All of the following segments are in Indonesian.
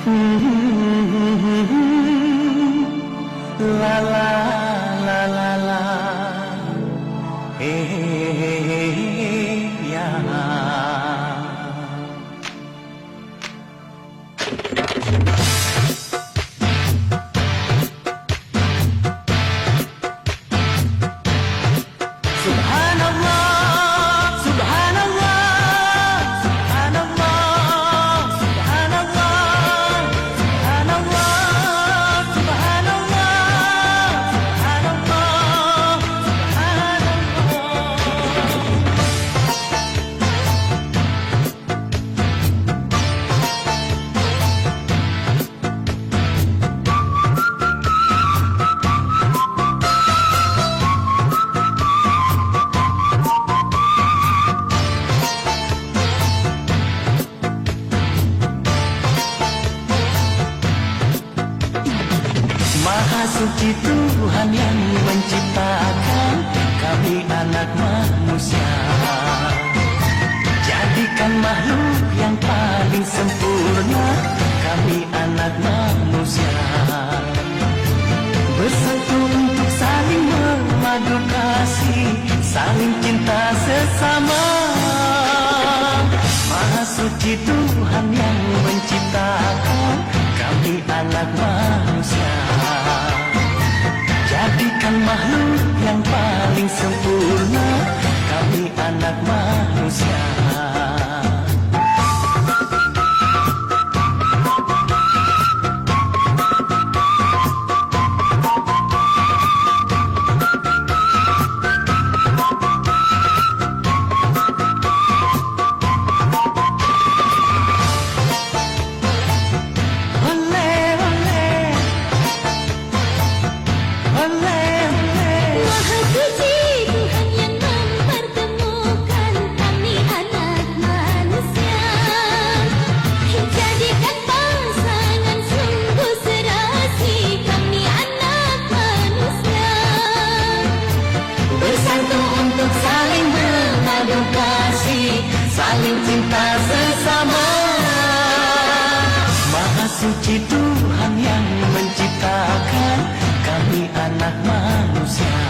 La la la la la, ya. Subhanallah, subhanallah, subhanallah, subhanallah, subhanallah, subhanallah, Maha suci Tuhan yang menciptakan kami anak manusia. Jadikan makhluk yang paling sempurna kami anak manusia. Bersatu untuk saling memadu kasih, saling cinta sesama. Maha suci Tuhan yang menciptakan kami anak manusia. Jadikan makhluk yang paling sempurna kami anak manusia. Saling cinta sesama. Maha suci Tuhan yang menciptakan kami anak manusia.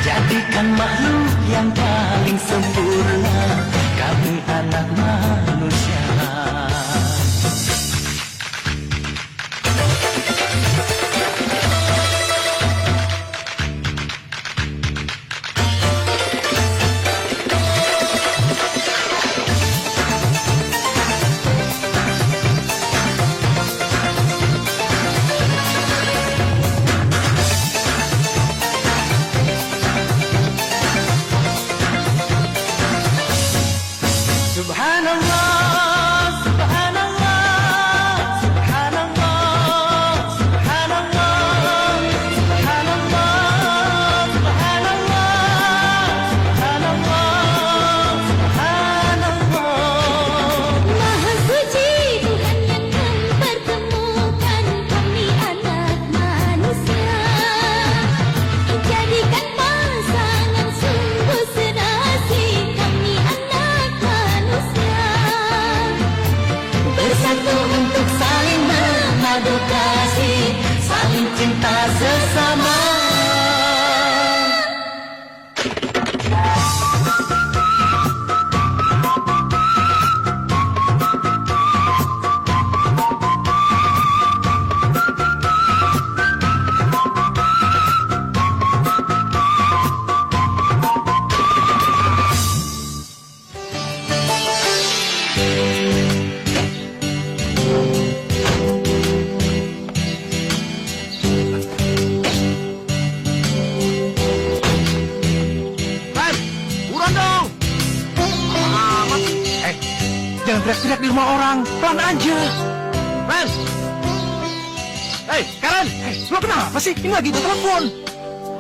Jadikan makhluk yang paling sempurna kami anak manusia. Subhanallah, subhanallah, subhanallah, subhanallah, subhanallah, subhanallah, subhanallah. Maha suci Tuhan yang mempertemukan kami anak manusia. Jadikan pasangan sungguh serasi kami anak manusia. Bersatu untuk saling memadu kasih, saling cinta sesama. Jangan teriak-teriak di rumah orang, pelan aja. Ren! Hei, Karen! Lo kenapa sih? Ini lagi telepon.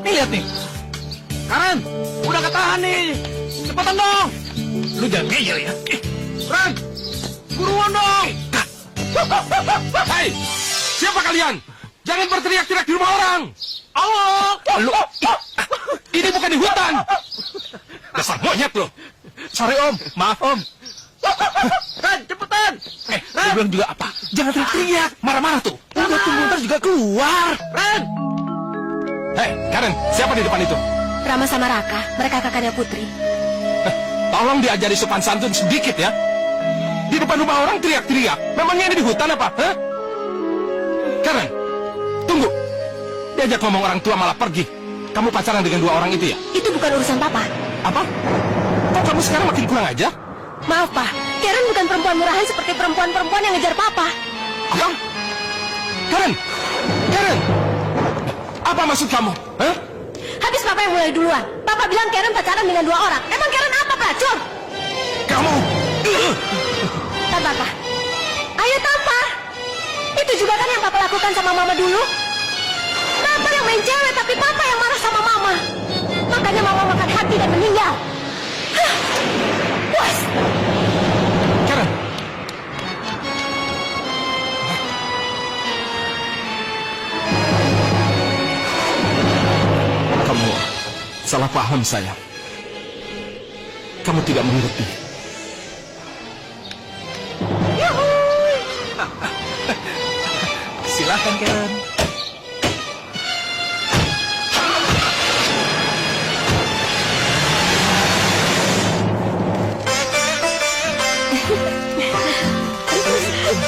Nih lihat nih. Karen! Udah ketahan nih! Cepetan dong! Lu jangan ngeyel ya. Ren! Buruan dong! Hei! Siapa kalian? Jangan berteriak-teriak di rumah orang! Allah! Lu, Ini bukan di hutan! Dasar monyet lo! sorry om, maaf om. Ren, cepetan! Ren! Gue bilang juga apa? Jangan teriak-teriak. Marah-marah tuh. Udah tunggu ntar juga keluar. Ren! Hei, Karen, siapa di depan itu? Rama sama Raka, mereka kakaknya Putri. Tolong diajari sopan santun sedikit ya. Di depan rumah orang teriak-teriak. Memangnya ini di hutan apa? Hah? Karen, tunggu. Diajak ngomong orang tua malah pergi. Kamu pacaran dengan dua orang itu ya? Itu bukan urusan Papa. Apa? Kok kamu sekarang makin kurang aja? Maaf, Pak. Karen bukan perempuan murahan seperti perempuan-perempuan yang ngejar Papa. Apa? Karen! Karen! Apa maksud kamu? Hah? Habis Papa yang mulai duluan. Papa bilang Karen pacaran dengan dua orang. Emang Karen apa, pelacur? Kamu! Papa. Ayo tampar. Itu juga kan yang Papa lakukan sama Mama dulu. Papa yang main cewek, tapi Papa yang marah sama Mama. Makanya Mama makan hati dan meninggal. Hah. Puas. Karen! Kamu salah paham, sayang. Kamu tidak mengerti. Yuhui. Silakan, Karen.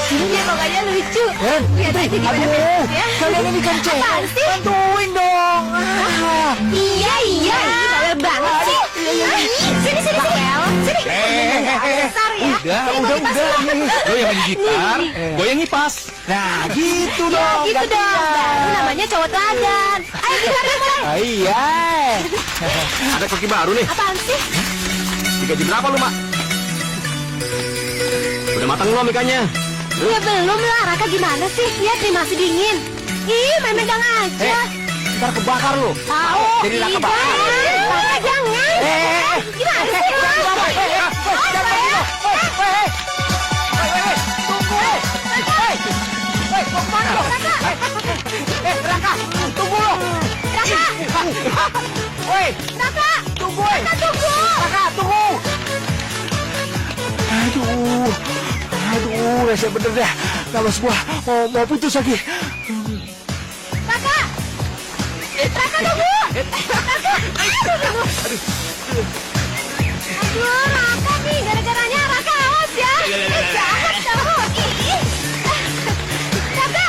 Ini pokoknya lucu. Lihat aja gimana Aduh, beresnya. kalian ini kan cewek. Apaan sih? Bantuin dong. Iya, bawel banget sih. Sini. Sini. Besar ya. Udah. Lo yang main gitar, gue yang ngipas. Nah, gitu dong. Gitu dong. Baru namanya cowok teladan. Ayo gitarnya mulai. Iya. Ada koki baru nih. Apaan sih? Digaji berapa lu, Mak? Udah matang belum ikannya? Ya belum lah. Raka gimana sih? Lihat nih masih dingin. Ih, main megang aja. Ntar kebakar lo. Tahu. Jadi Raka bakar. Raka jangan. Gimana sih? Raka, tunggu lo. Raka. Woi, Raka. tunggu. Raka tunggu. Raka, tunggu. Aduh, rese bener deh. Kalau semua mau putus lagi. Raka. Raka tunggu. Raka. Aduh, Raka nih. Gara-garanya Raka awas ya. Jahat kamu. Ih. Raka.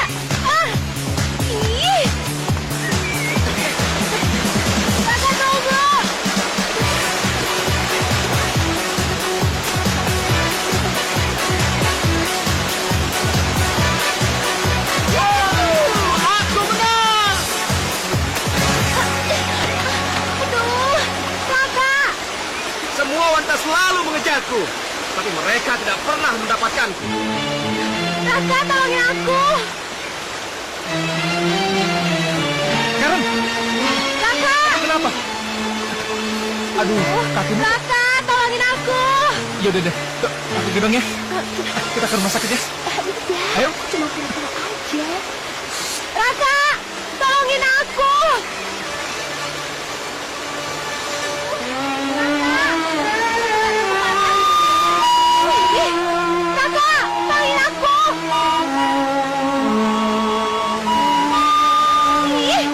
Ih. Raka tunggu. Aku menang. Aduh, Raka. Semua wanita selalu mengejarku, tapi mereka tidak pernah mendapatkanku. Raka, tolongin aku. Karen, Raka. kenapa? Aduh, kakimu. Raka, tolongin aku. Yaudah deh, aku gendong ya. Kita ke rumah sakit ya. Udah, Ayo. aku cuma pura-pura aja. Raka, tolongin aku. Raka, tolongin aku. Ih.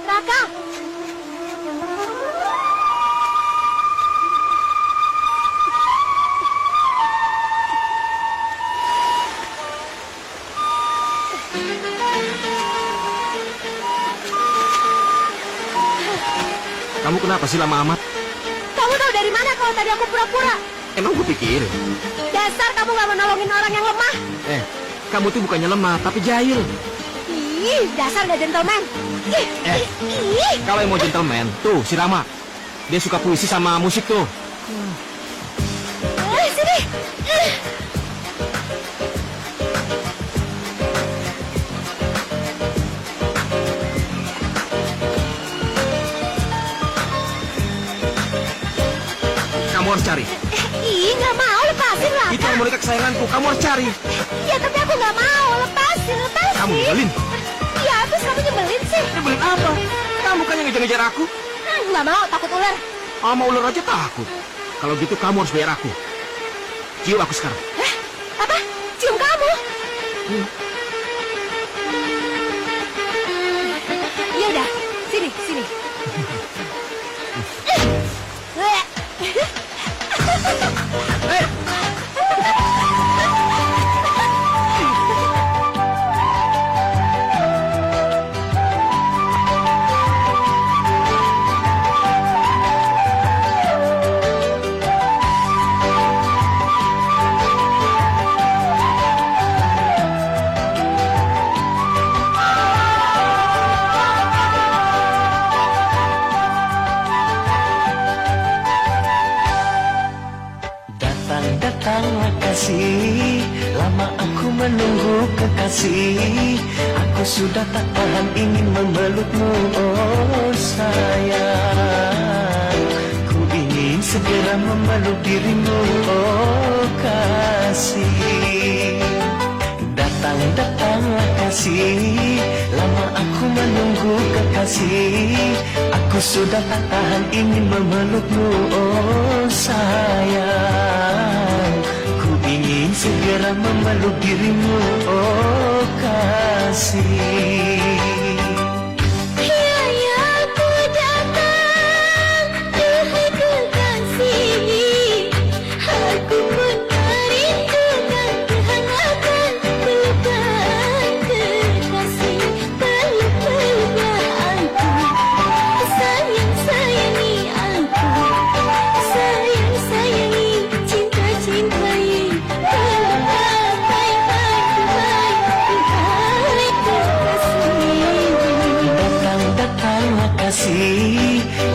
Raka. Kamu kenapa sih lama amat? Kamu tahu dari mana kalau tadi aku pura-pura? Emang gue pikir. Dasar kamu gak mau nolongin orang yang lemah. Kamu tuh bukannya lemah, tapi jahil. Ih, dasar gak gentleman. Ih, ih. Kalau yang mau gentleman, tuh si Rama. Dia suka puisi sama musik tuh. Sini. Kamu harus cari. Ih, gak mau, lepasin lah. Itu boneka kesayanganku, kamu harus cari. Ya, tapi aku gak mau, lepasin. Kamu nyebelin. Ya, habis kamu nyebelin sih. Nyebelin apa? ngejar aku? Nggak mau, takut ular. Sama ular aja takut. Kalau gitu kamu harus bayar aku. Cium aku sekarang. Hah? Apa? Cium kamu? Ya udah, sini, sini. Eh, Datanglah kasih, lama aku menunggu kekasih. Aku sudah tak tahan ingin memelukmu, oh sayang. Ku ingin segera memeluk dirimu, oh kasih. Datanglah kasih, lama aku menunggu kekasih. Aku sudah tak tahan ingin memelukmu, oh sayang. Ku ingin segera memeluk dirimu, oh kasih.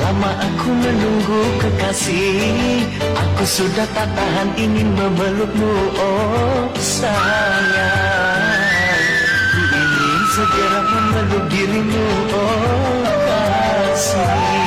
Lama aku menunggu kekasih. Aku sudah tak tahan ingin memelukmu, oh sayang. Ku ingin segera memeluk dirimu, oh kasih.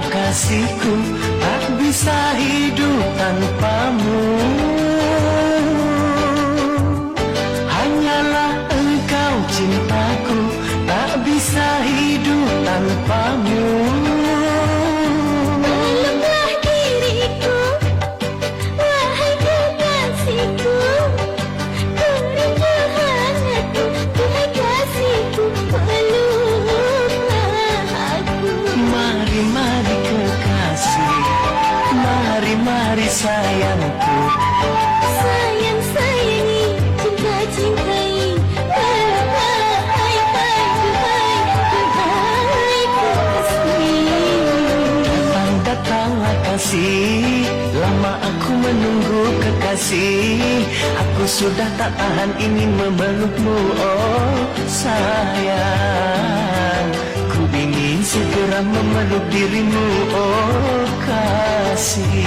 Kasihku tak bisa hidup tanpamu. Hanyalah engkau cintaku, tak bisa hidup tanpamu. Peluklah diriku, wahai kekasihku. Ku rindu hangatmu, wahai kasihku. Peluklah aku. Mari kekasih, mari sayangku. Sayang sayangi, cinta cintai. Wahai kekasih. Datanglah kasih, lama aku menunggu kekasih. Aku sudah tak tahan ingin memelukmu, oh sayang. Ku ingin segera memeluk dirimu, oh kasih.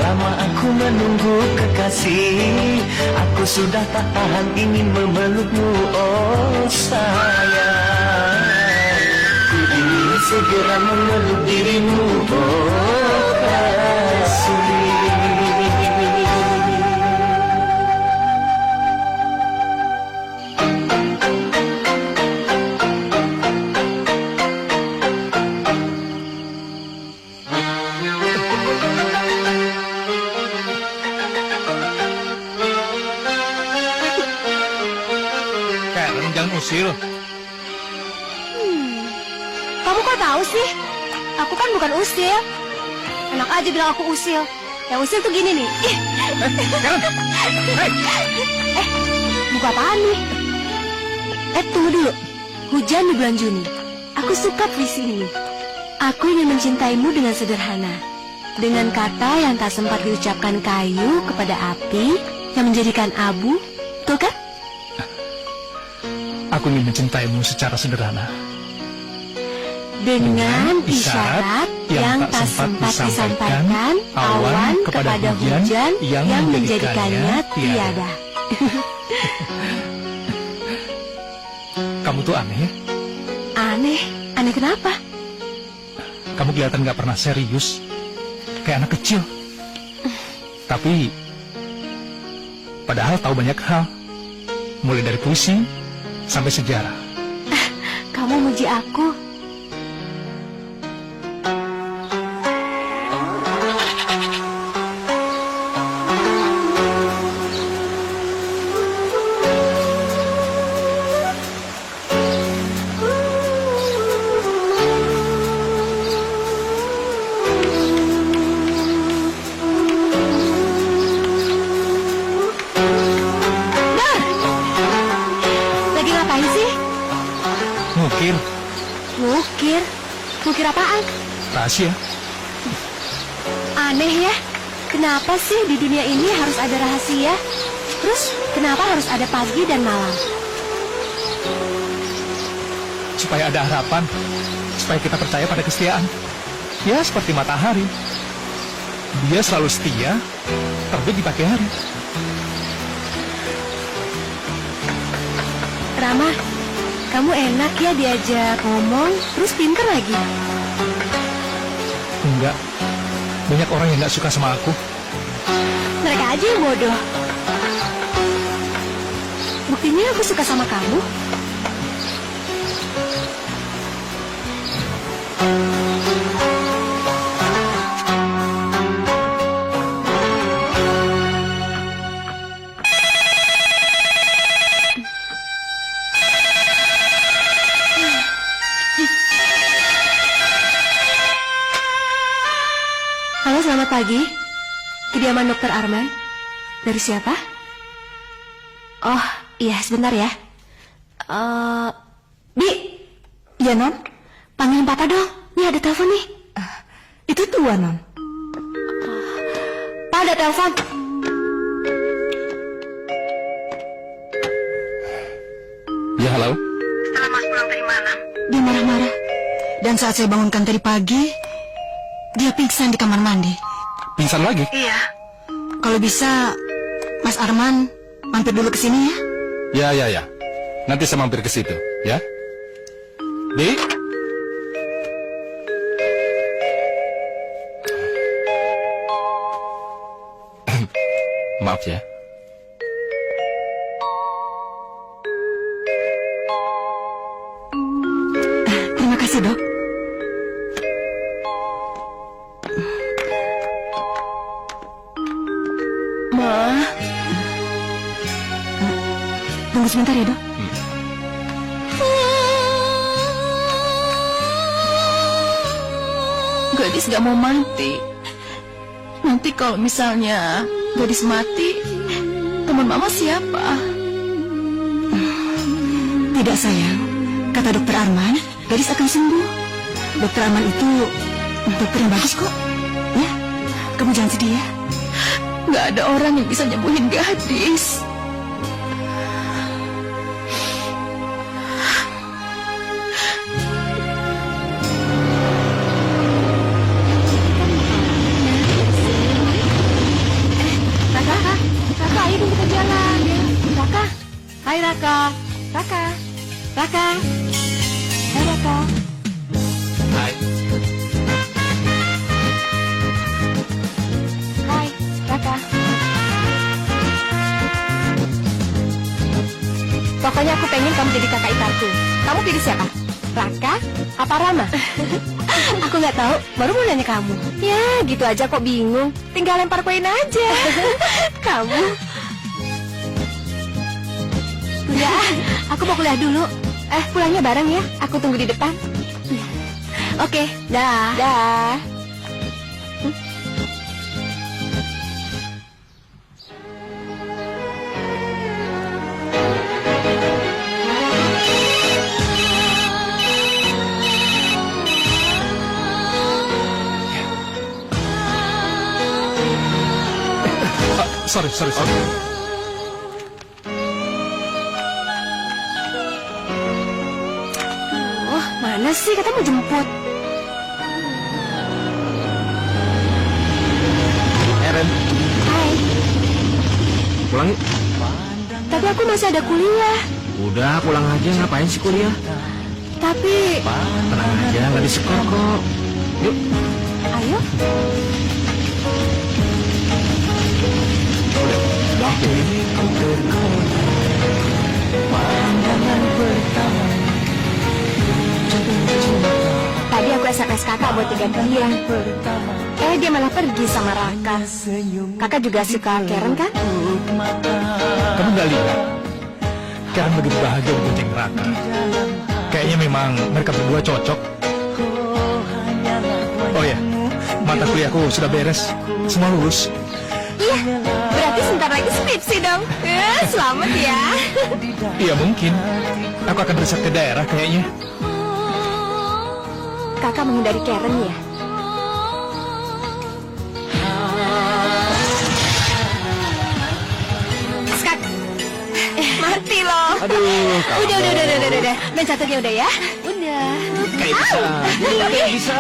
Lama aku menunggu kekasih. Aku sudah tak tahan ingin memelukmu, oh sayang. Ku ingin segera memeluk dirimu, oh kasih. Kamu kok tahu sih? Aku kan bukan usil. Enak aja bilang aku usil. Yang usil tuh gini nih. Karen! Hei! Buka apaan nih? Tunggu dulu. Hujan di bulan Juni. Aku suka puisi ini. Aku ingin mencintaimu dengan sederhana. Dengan kata yang tak sempat diucapkan kayu kepada api yang menjadikan abu. Tuh kan? Aku ingin mencintaimu secara sederhana. Dengan isyarat yang tak sempat disampaikan awan kepada hujan yang menjadikannya tiada. Kamu tuh aneh ya? Aneh? Aneh kenapa? Kamu kelihatan gak pernah serius. Kayak anak kecil. Tapi padahal tahu banyak hal. Mulai dari puisi sampai sejarah. Kamu muji aku. Ngukir. Ngukir apaan? Rahasia. Aneh ya. Kenapa sih di dunia ini harus ada rahasia? Terus kenapa harus ada pagi dan malam? Supaya ada harapan. Supaya kita percaya pada kesetiaan. Ya seperti matahari. Dia selalu setia, terbit di pagi hari. Rama, kamu enak ya diajak ngomong, terus pinter lagi. Enggak. Banyak orang yang gak suka sama aku. Mereka aja yang bodoh. Buktinya aku suka sama kamu. Halo, selamat pagi. Kediaman Dokter Arman. Dari siapa? Oh, iya, sebentar ya. Bi. Iya, Non. Panggilin Papa dong. Nih ada telepon nih. Itu tua, Non. Pak, ada telepon. Ya, halo. Setelah Mas pulang dari malam, Dia marah-marah. dan saat saya bangunkan tadi pagi, dia pingsan di kamar mandi. Pingsan lagi? Iya. Kalau bisa, Mas Arman mampir dulu ke sini ya. Ya. Nanti saya mampir ke situ, ya. Di? Maaf ya. Terima kasih, Dok. Ma. Tunggu sebentar ya, Dok. Gadis gak mau mati. Nanti kalau misalnya gadis mati, teman mama siapa? Tidak, sayang. Kata Dokter Arman, gadis akan sembuh. Dokter Arman itu dokter yang bagus kok. Ya, kamu jangan sedih ya. Gak ada orang yang bisa nyembuhin gadis. Raka, ayo dong kita jalan ya. Raka, hai Raka. Raka. Hai Raka. Hai. Hai Raka. Pokoknya aku pengen kamu jadi kakak iparku. Kamu pilih siapa? Raka apa Rama? Aku nggak tahu, baru mau nanya kamu. Ya, gitu aja kok bingung. Tinggal lempar koin aja. Kamu. Ya, aku mau kuliah dulu. Pulangnya bareng ya. Aku tunggu di depan. Oke, dah. Dah. Sorry. Oh, mana sih? Kata mau jemput. Eren, Hai. pulang yuk. Tapi aku masih ada kuliah. Udah, pulang aja. Ngapain sih kuliah? Tapi, Tenang aja, nggak di sekolah kok. Yuk. ayo. Tadi aku SMS kakak buat ganti dia. Dia malah pergi sama Raka. Kakak juga suka Karen kan? Kamu nggak lihat? Karen begitu bahagia bonceng Raka. Kayaknya memang mereka berdua cocok. Oh ya, mata kuliahku sudah beres. Semua lulus. Iya, berarti sebentar lagi skripsi dong. Selamat ya. Iya mungkin. Aku akan berusaha ke daerah kayaknya. Kakak menghindari Karen ya? Skak. Mati loh. Aduh, Udah. Main caturnya udah ya? Udah. Kayak bisa.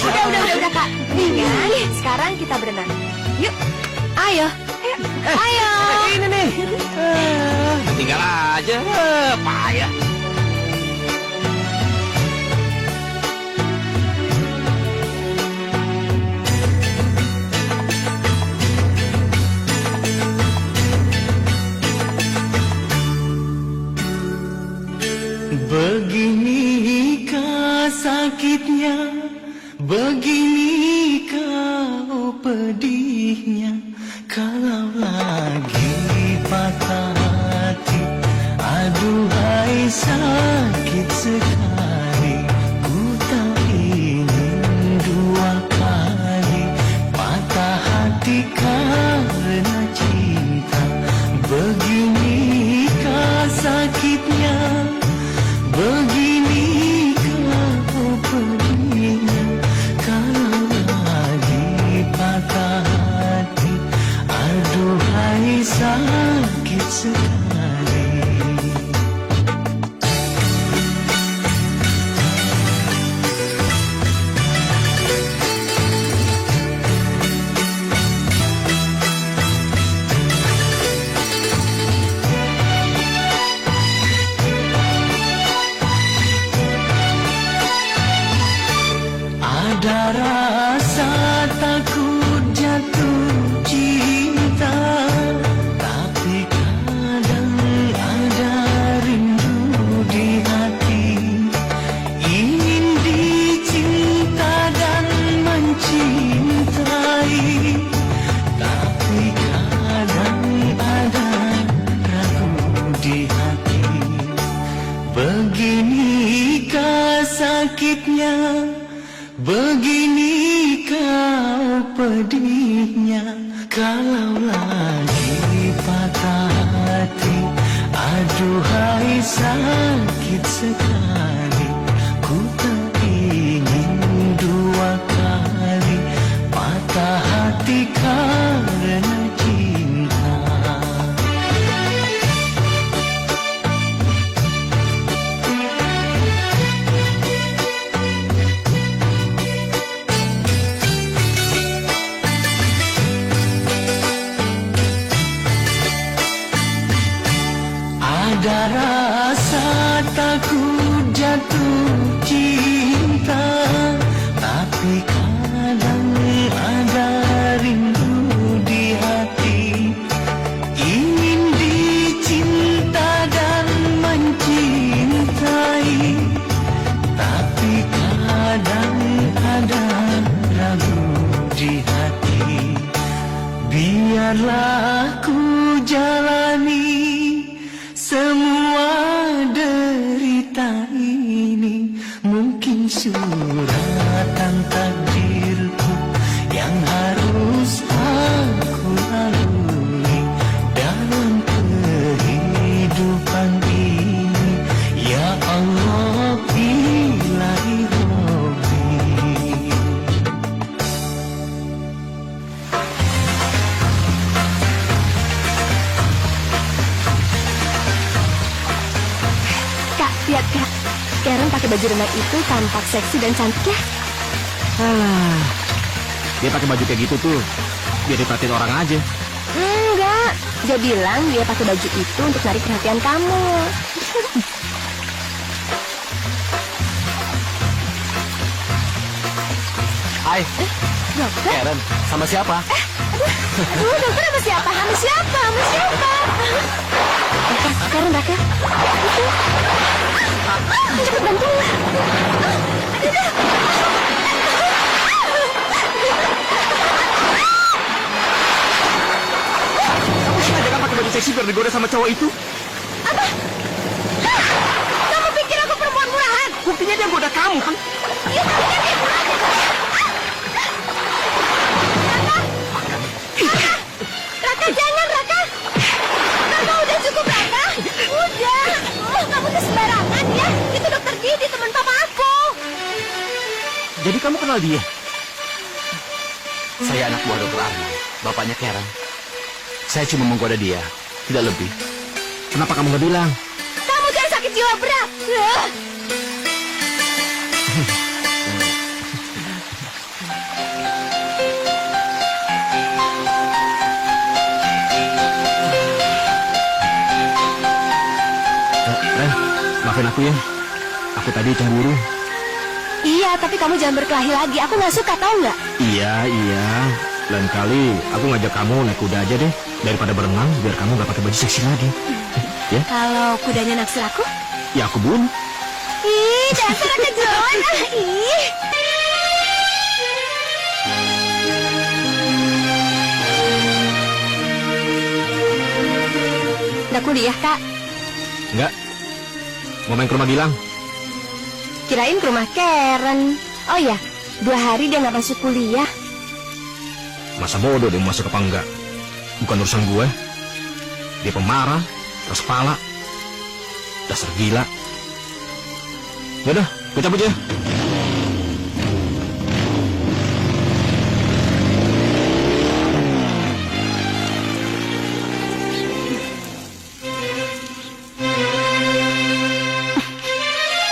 Udah, Kak. Nih, sekarang kita berenang. Yuk. Ayo. Ayo. Ini nih. Tinggal aja. Payah. Beginikah sakitnya, beginikah pedihnya, kalau lagi patah hati. Aduhai sakit sekali, ku tak ingin dua kali patah hati karena cinta. Beginikah sakitnya, beginikah pedihnya, kalau lagi patah hati. Aduhai sakit sekali. Ada rasa takut jatuh cinta, tapi kadang ada rindu di hati. Ingin dicinta dan mencintai, tapi kadang ada ragu di hati. Beginikah sakitnya, beginikah pedihnya, kalau lagi patah hati. Aduhai sakit sekali, ku tak ingin dua kali patah hati karena cinta. Ada rasa takut Mungkin suratan takdirku yang harus aku lalui dalam kehidupan ini. Ya Allah, ilahi Rabbi. Kak, lihat Kak. Karen pakai baju renang itu tampak seksi dan cantik ya. Dia pakai baju kayak gitu tuh biar diperhatiin orang aja. Enggak, dia bilang dia pakai baju itu untuk narik perhatian kamu. Hai, Dokter? Karen, sama siapa? Aduh, dokter sama siapa? Sama siapa? Sama siapa? Karen, Raka. Itu. Cepet bantulah. Kamu sengaja kan pakai baju seksi biar digoda sama cowok itu? Apa? Kamu pikir aku perempuan murahan? Buktinya dia goda kamu kan? Iya, tapi kan dia murahan. Raka, jangan, Raka. Raka, udah cukup, Raka. Udah. Oh, kamu tuh sembarangan ya. Itu dokter Didi, teman papa aku. Jadi kamu kenal dia? Saya anak buah Dokter Arman, bapaknya Karen. Saya cuma menggoda dia, tidak lebih. Kenapa kamu nggak bilang? Kamu jangan sakit jiwa berat. Ren, maafin aku ya. Aku tadi cemburu. Iya, tapi kamu jangan berkelahi lagi. Aku nggak suka, tahu nggak? Iya. Lain kali aku ngajak kamu naik kuda aja deh. Daripada berenang, biar kamu gak pakai baju seksi lagi. Ya? Kalau kudanya naksir aku? Ya aku bunuh. Ih, dasar kejuan. Ih. Udah kuliah, Kak? Enggak. Mau main ke rumah Gilang? Kirain ke rumah Karen. Oh ya, 2 hari dia nggak masuk kuliah. Masa bodoh dia mau masuk apa enggak? Bukan urusan gue. Dia pemarah, keras kepala. Dasar gila. Yaudah, gue cabut ya.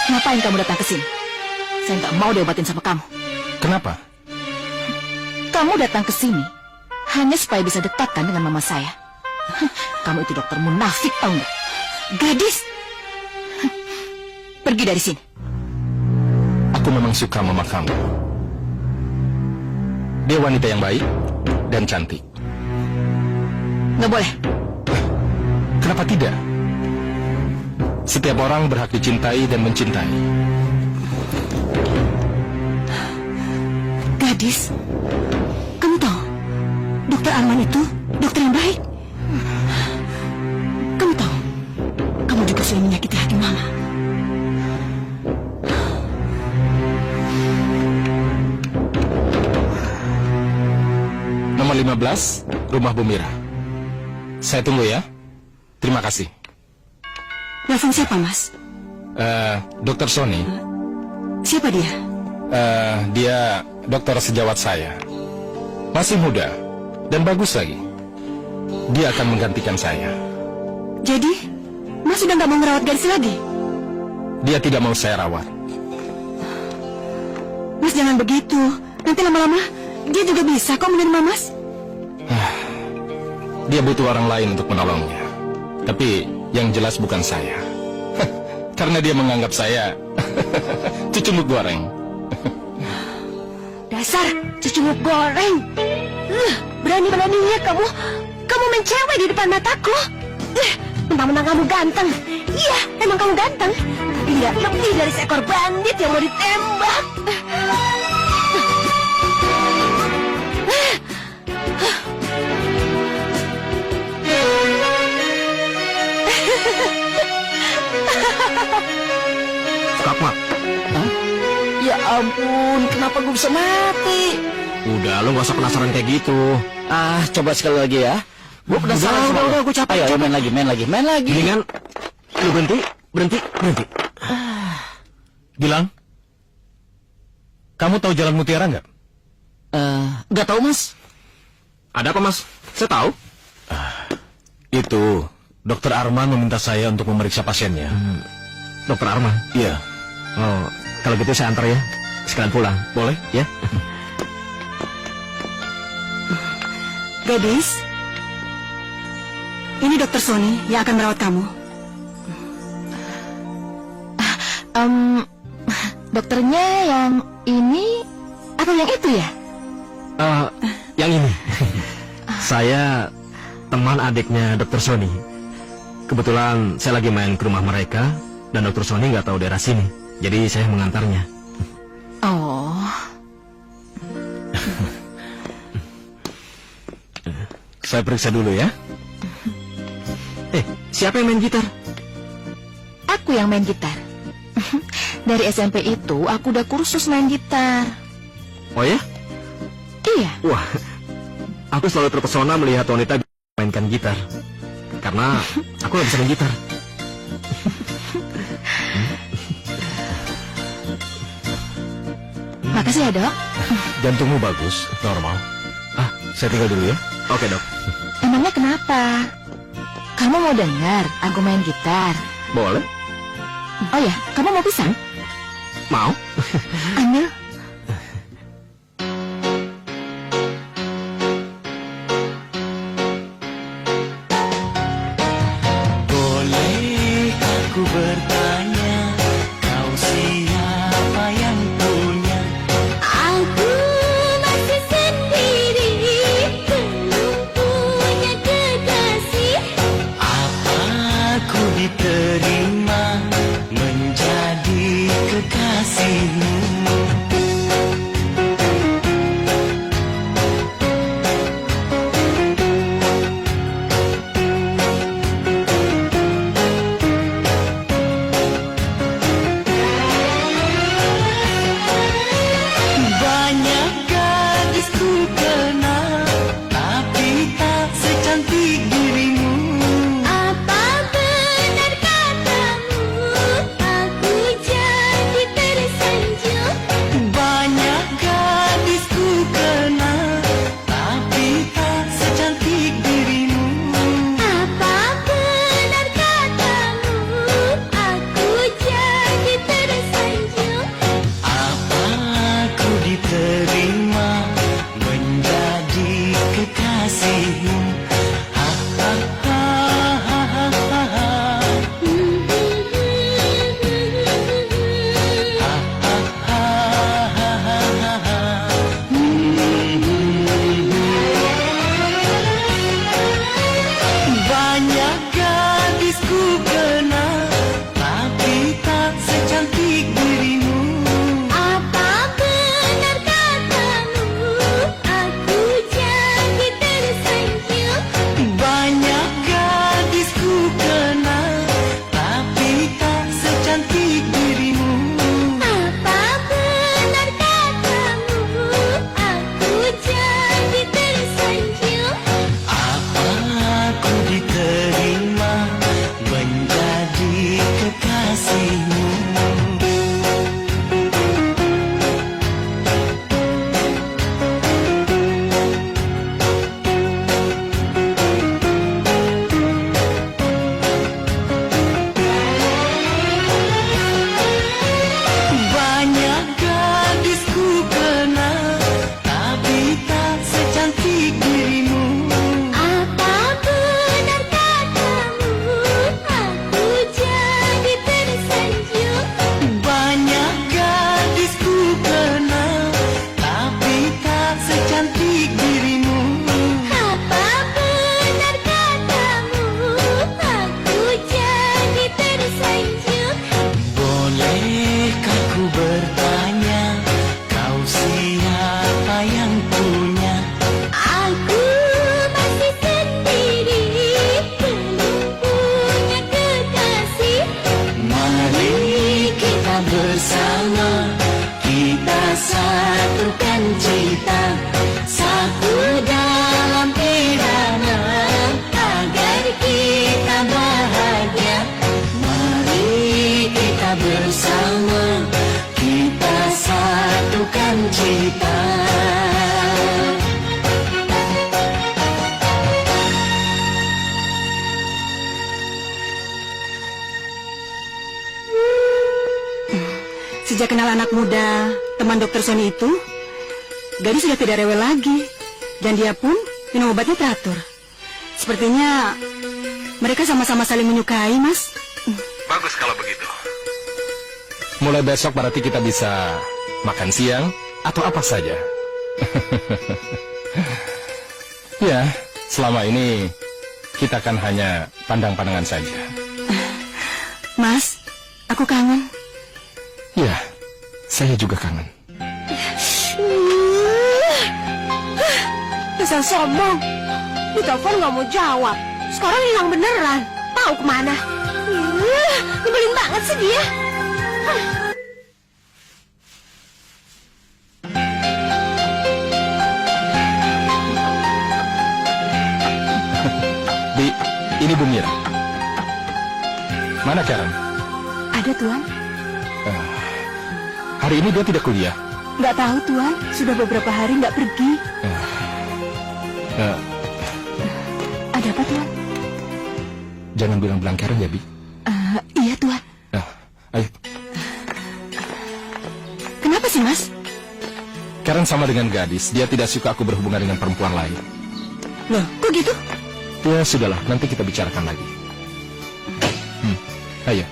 Ngapain kamu datang ke sini? Saya nggak mau diobatin sama kamu. Kenapa? Kamu datang ke sini hanya supaya bisa dekatkan dengan mama saya. Kamu itu dokter munafik, tahu nggak? Gadis, pergi dari sini. Aku memang suka mama kamu. Dia wanita yang baik dan cantik. Nggak boleh. Kenapa tidak? Setiap orang berhak dicintai dan mencintai. Gadis, kamu tahu, Dokter Arman itu dokter yang baik. Kamu tahu, kamu juga sudah menyakiti hati mama. Nomor 15, Rumah Bu Mira. Saya tunggu ya. Terima kasih. Nelfon siapa, Mas? Dokter Sony. Siapa dia? Dia dokter sejawat saya. Masih muda dan bagus lagi. Dia akan menggantikan saya. Jadi, Mas sudah nggak mau ngerawat gadis lagi? Dia tidak mau saya rawat. Mas jangan begitu. Nanti lama-lama dia juga bisa kok menerima Mas. Dia butuh orang lain untuk menolongnya. Tapi yang jelas bukan saya. Karena dia menganggap saya cucumuk goreng. Dasar cucumuk goreng. Berani-beraninya kamu main cewek di depan mataku. Mentang-mentang kamu ganteng. Iya, emang kamu ganteng. Tapi nggak lebih dari seekor bandit yang mau ditembak. Suka apa? Ya ampun, kenapa gue bisa mati? Udah, lo gak usah penasaran kayak gitu. Ah, coba sekali lagi ya. Gue penasaran. Udah, gue capek. Ayo, main lagi. Mendingan lu berhenti. Gilang, kamu tahu Jalan Mutiara nggak? Nggak tahu mas. Ada apa, Mas? Saya tahu. Itu, Dokter Arman meminta saya untuk memeriksa pasiennya. Dokter Arman. Iya. Oh, kalau gitu saya antar ya. Sekalian pulang. Boleh? Ya. Gadis, ini Dokter Sony yang akan merawat kamu. Dokternya yang ini atau yang itu ya? Yang ini. Saya teman adiknya Dokter Sony. Kebetulan saya lagi main ke rumah mereka dan Dokter Sony nggak tahu daerah sini. Jadi saya mengantarnya. Oh, Saya periksa dulu ya. Siapa yang main gitar? aku yang main gitar. Dari SMP itu aku udah kursus main gitar. Oh ya? Iya. Wah, aku selalu terpesona melihat wanita mainkan gitar. Karena aku nggak bisa main gitar. Makasih ya dok. Jantungmu bagus, normal. Saya tinggal dulu ya. Oke, Dok. Emangnya kenapa? Kamu mau dengar aku main gitar? Boleh? Oh ya, kamu mau pisang? Mau? Ambil. Boleh aku bertanya, kau siapa yang punya? Aku masih sendiri, belum punya kekasih. Apa aku diterima menjadi kekasihmu? cita satu dalam irama agar kita bahagia. Mari kita bersama, kita satukan cita. Sejak kenal anak muda, teman dokter Sony itu, Gadis sudah tidak rewel lagi. Dan dia pun minum obatnya teratur. Sepertinya mereka sama-sama saling menyukai, Mas. Bagus kalau begitu. Mulai besok berarti kita bisa makan siang atau apa saja. Ya, selama ini kita kan hanya pandang-pandangan saja. Mas, aku kangen. Ya, saya juga kangen. Dasar sombong. Ditelepon nggak mau jawab. Sekarang hilang beneran. Tahu kemana? Nyebelin banget sih dia. Bi, ini Bu Mira. Mana Karen? Ada, Tuan. Hari ini dia tidak kuliah. Nggak tahu, Tuan. Sudah beberapa hari nggak pergi. Ada apa, Tuan? Jangan bilang-bilang Karen ya, Bi. Iya, Tuan. Ayo. Kenapa sih, Mas? Karen sama dengan gadis. Dia tidak suka aku berhubungan dengan perempuan lain. Loh, kok gitu? Ya, sudahlah. Nanti kita bicarakan lagi. Ayo.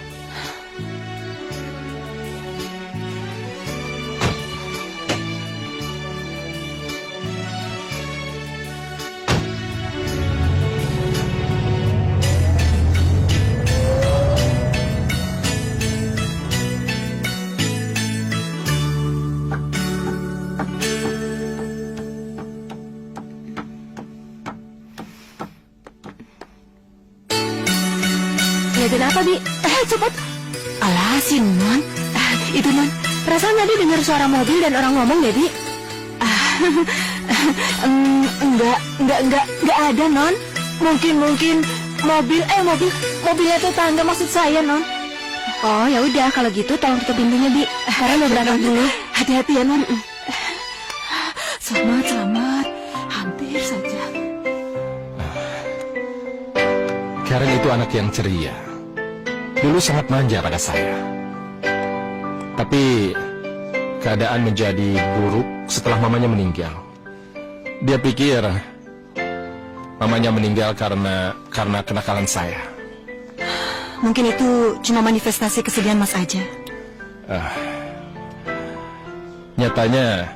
Lihatin apa, Bi? Cepet. Alah, si Non. Itu, Non. Perasaan tadi dengar suara mobil dan orang ngomong deh, Bi. Enggak ada, Non. Mungkin mobilnya tetangga maksud saya, Non. Oh, ya udah kalau gitu tolong tutup pintunya, Bi. Karena mau berangkat dulu. Hati-hati ya, Non. Selamat. Hampir saja. Karen itu anak yang ceria. Dulu sangat manja pada saya. Tapi keadaan menjadi buruk setelah mamanya meninggal. Dia pikir mamanya meninggal karena kenakalan saya. Mungkin itu cuma manifestasi kesedihan Mas aja. Nyatanya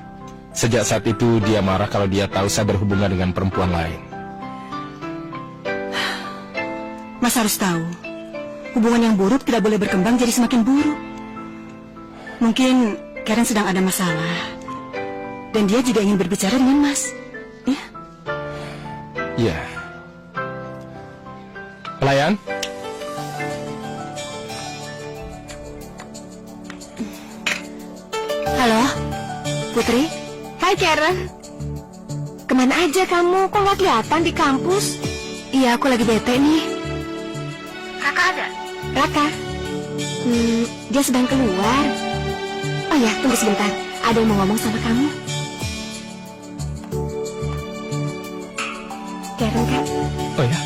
sejak saat itu dia marah kalau dia tahu saya berhubungan dengan perempuan lain. Mas harus tahu, hubungan yang buruk tidak boleh berkembang jadi semakin buruk. Mungkin Karen sedang ada masalah. Dan dia juga ingin berbicara dengan Mas. Ya? Iya. Pelayan? Halo, Putri. Hai, Karen. Kemana aja kamu? Kok nggak kelihatan di kampus? Iya, aku lagi bete nih. Kakak ada? Raka? Dia sedang keluar. Oh ya, tunggu sebentar. Ada yang mau ngomong sama kamu. Karen, Kak. Oh ya?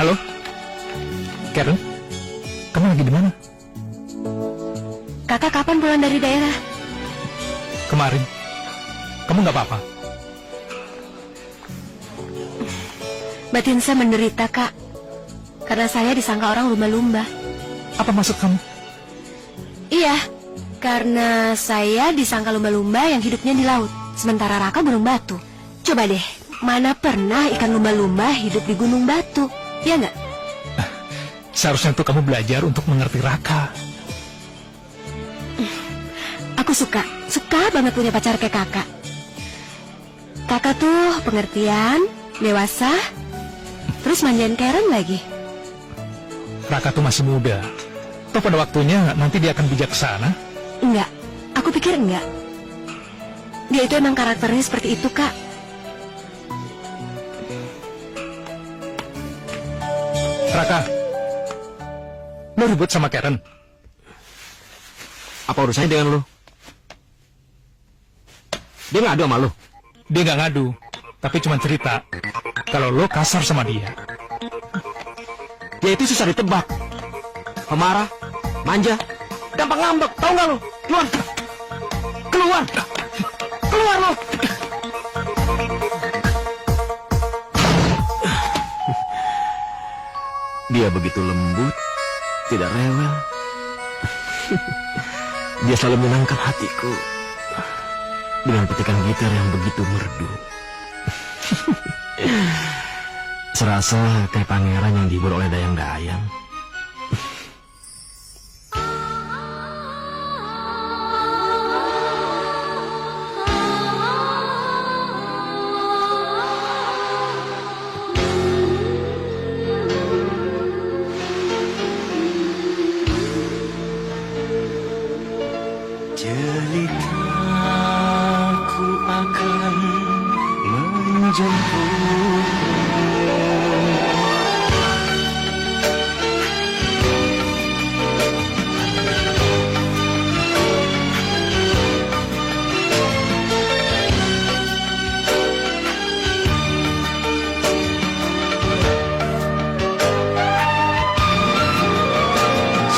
Halo? Karen? Kamu lagi di mana? Kakak kapan pulang dari daerah? Kemarin. Kamu nggak apa-apa? Batin saya menderita, Kak. Karena saya disangka orang lumba-lumba. Apa maksud kamu? Iya, karena saya disangka lumba-lumba yang hidupnya di laut. Sementara Raka gunung batu. Coba deh, mana pernah ikan lumba-lumba hidup di gunung batu? Ya nggak? Seharusnya tuh kamu belajar untuk mengerti Raka. Aku suka banget punya pacar kayak kakak. Kakak tuh pengertian, dewasa, terus manjain Karen lagi. Raka tuh masih muda. Toh pada waktunya nanti dia akan bijaksana. Enggak, aku pikir pikir enggak? Dia itu emang karakternya seperti itu, Kak. Raka, lo ribut sama Karen? Apa urusannya dengan lu? Dia ngadu sama lu? Dia nggak ngadu, tapi cuma cerita kalau lo kasar sama dia. Dia itu susah ditebak. Pemarah, manja, gampang ngambek, tau nggak lu? Keluar! Keluar! Keluar lo! Dia begitu lembut, tidak rewel. Dia selalu menyenangkan hatiku dengan petikan gitar yang begitu merdu. Serasa kayak pangeran yang dihibur oleh dayang-dayang. Jelitaku akan menjemputmu.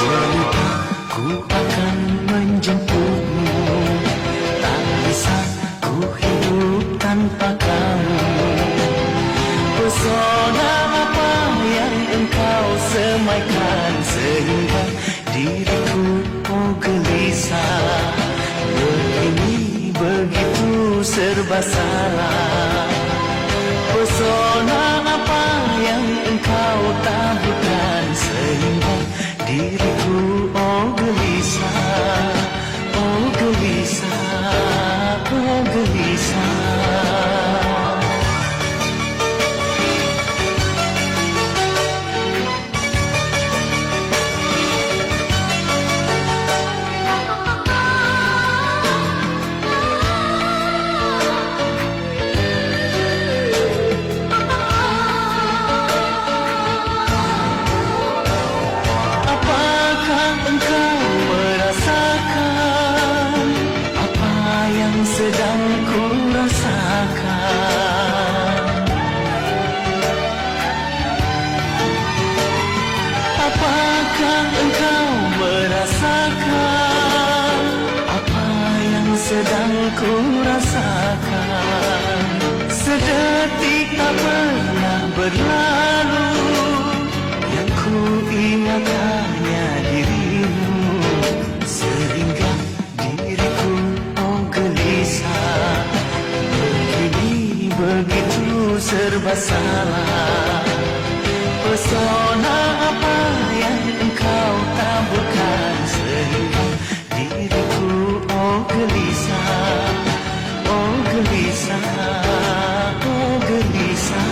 Jelitaku akan menjemputmu. Tak bisa ku hidup tanpa kamu. Pesona apa yang engkau semaikan sehingga diriku gelisah. Begini begitu serba salah. Pesona apa yang engkau taburkan sehingga diriku gelisah. Oh gelisah, oh gelisah. Apakah engkau merasakan apa yang sedang ku rasakan? Apakah engkau merasakan apa yang sedang ku rasakan? Sedetik tak pernah berlalu, yang ku ingat hanya dirimu, sehingga diriku gelisah. Begini begitu serba salah. Pesona apa yang engkau taburkan sehingga diriku gelisah. Oh gelisah, oh gelisah.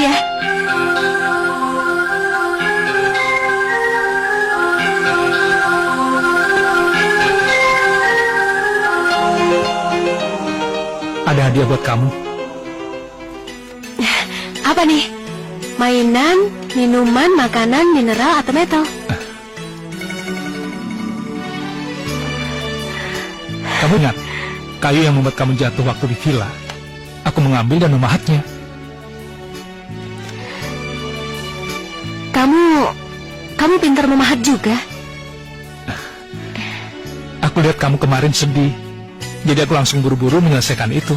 ya. Ada hadiah buat kamu. Apa nih? Mainan, minuman, makanan, mineral, atau metal? Kamu ingat kayu yang membuat kamu jatuh waktu di villa? Aku mengambil dan memahatnya. Kamu pintar memahat juga. Aku lihat kamu kemarin sedih, jadi aku langsung buru-buru menyelesaikan itu.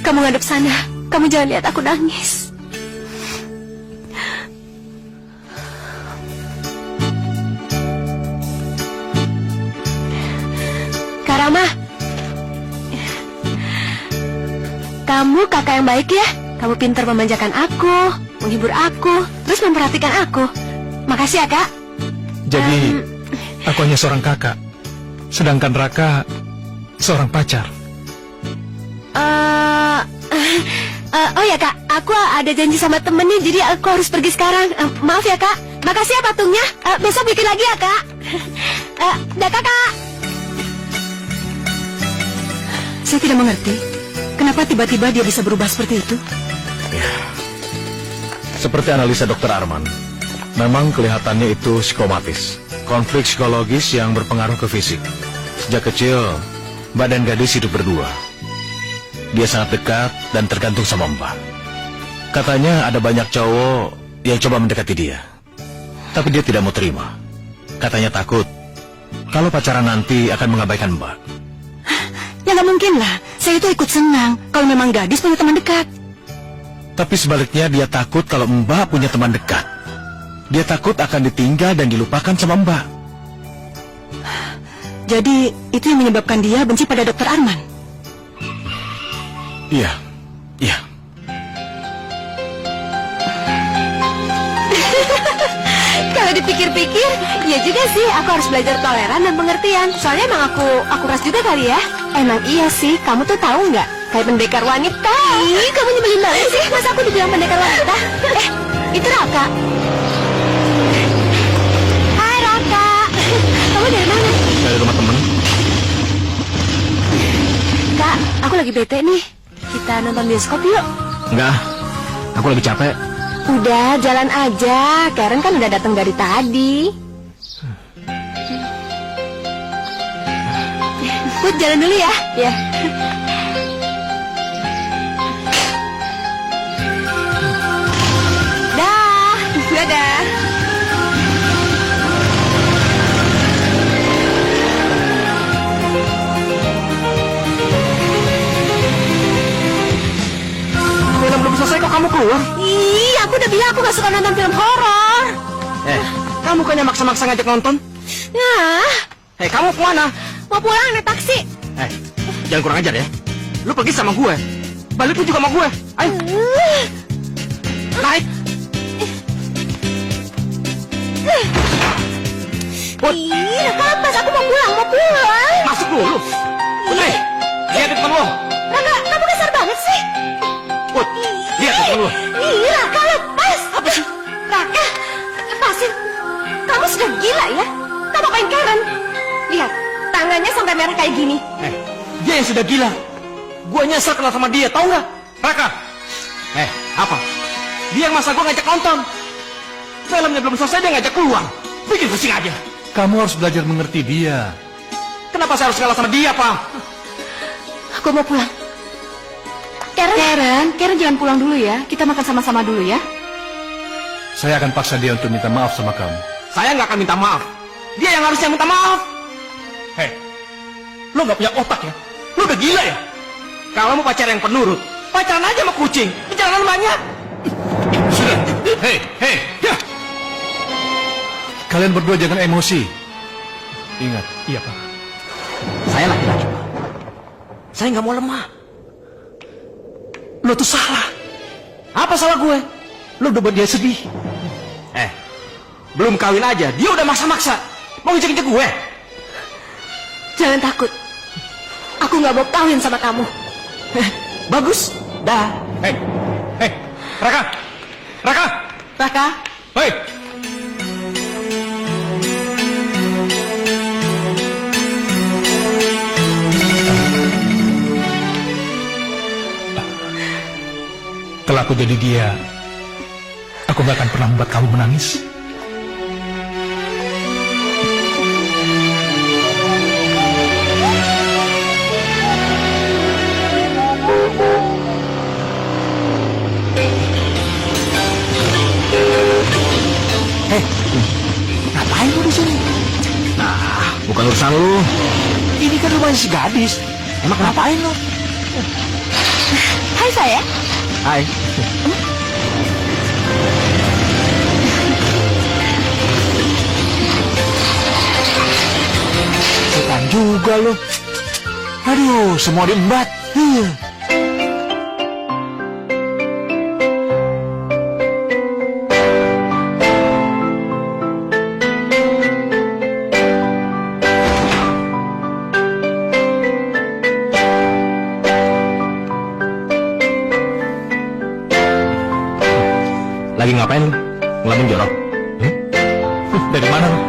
Kamu ngadep sana. Kamu jangan lihat aku nangis. Karama, kamu kakak yang baik ya. Kamu pintar memanjakan aku, menghibur aku, terus memperhatikan aku. Makasih ya, Kak. Jadi, aku hanya seorang kakak, sedangkan Raka seorang pacar. Oh ya, Kak, aku ada janji sama temennya, jadi aku harus pergi sekarang. Maaf ya, Kak. Makasih ya patungnya. Besok bikin lagi ya, Kak. Dah, Kakak. Saya tidak mengerti. Kenapa tiba-tiba dia bisa berubah seperti itu? Seperti analisa Dr. Arman, memang kelihatannya itu psikomatis. Konflik psikologis yang berpengaruh ke fisik. Sejak kecil, Mbak dan gadis hidup berdua. Dia sangat dekat dan tergantung sama Mbak. Katanya ada banyak cowok yang coba mendekati dia. Tapi dia tidak mau terima. Katanya takut kalau pacaran nanti akan mengabaikan Mbak. Ya nggak mungkin lah. Saya itu ikut senang kalau memang gadis punya teman dekat. Tapi sebaliknya dia takut kalau Mbak punya teman dekat. Dia takut akan ditinggal dan dilupakan sama Mbak. Jadi itu yang menyebabkan dia benci pada Dr. Arman. Iya, iya. Kalau dipikir-pikir, ya juga sih. Aku harus belajar toleran dan pengertian. Soalnya emang aku ras juga kali ya. Emang iya sih. Kamu tuh tahu nggak? Kayak pendekar wanita. Ih, kamu nyebelin banget sih. Masa aku dibilang pendekar wanita? Itu Raka. Hai Raka. Kamu dari mana? Dari rumah temen. Kak, aku lagi bete nih. Kita nonton bioskop yuk. Enggak, aku lagi capek. Udah, jalan aja. Karen kan udah datang dari tadi. Put, jalan dulu ya. Ya. Dah, dadah. Film belum selesai kok kamu keluar? Ih, aku udah bilang aku gak suka nonton film horor. Kamu bukannya maksa-maksa ngajak nonton? Nah, Kamu kemana? mau pulang naik taksi. Jangan kurang ajar ya. Lu pergi sama gue. Balik lu juga sama gue. Ayo, naik. Ih, kapas, aku mau pulang. Masuk dulu. Putri, lihat di depan lo. Raka, kamu kasar banget sih. Put, lihat di depan lo. Ih, Raka, lepas. Apa sih? Raka, lepasin. Kamu sudah gila ya? Kamu main Karen. Lihat, tangannya sampai merah kayak gini. Dia yang sudah gila. Gue nyesel kenal sama dia, tau nggak? Raka, Apa? Dia yang masa gue ngajak nonton. Filmnya belum selesai dia ngajak keluar. Bikin pusing aja. kamu harus belajar mengerti dia. Kenapa saya harus ngalah sama dia, Pak? Aku mau pulang. Karen jangan pulang dulu ya. Kita makan sama-sama dulu ya. Saya akan paksa dia untuk minta maaf sama kamu. Saya nggak akan minta maaf. Dia yang harusnya minta maaf. Lo nggak punya otak ya? Lo udah gila ya? Kalau mau pacar yang penurut, pacaran aja sama kucing. Perjalanan banyak. Sudah. Ya. Kalian berdua jangan emosi. Ingat. Iya, Pak. Saya laki-laki, Pak. Saya nggak mau lemah. Lo tuh salah. Apa salah gue? Lo udah buat dia sedih. Belum kawin aja, dia udah maksa-maksa. Mau ngejek-ngejek gue? Jangan takut. Aku nggak mau kawin sama kamu. Bagus. Dah. Hei, hei, Raka, Raka, Raka, hei. Kalau aku jadi dia, aku gak akan pernah membuat kamu menangis. Ngapain lu di sini? Nah, bukan urusan lu. Ini kan rumahnya si gadis. Emang ngapain lu? Hai sayang. Hai. Setan juga lu. Aduh, semua diembat. Lagi ngapain lu? Ngelamun jorok? Dari mana lu?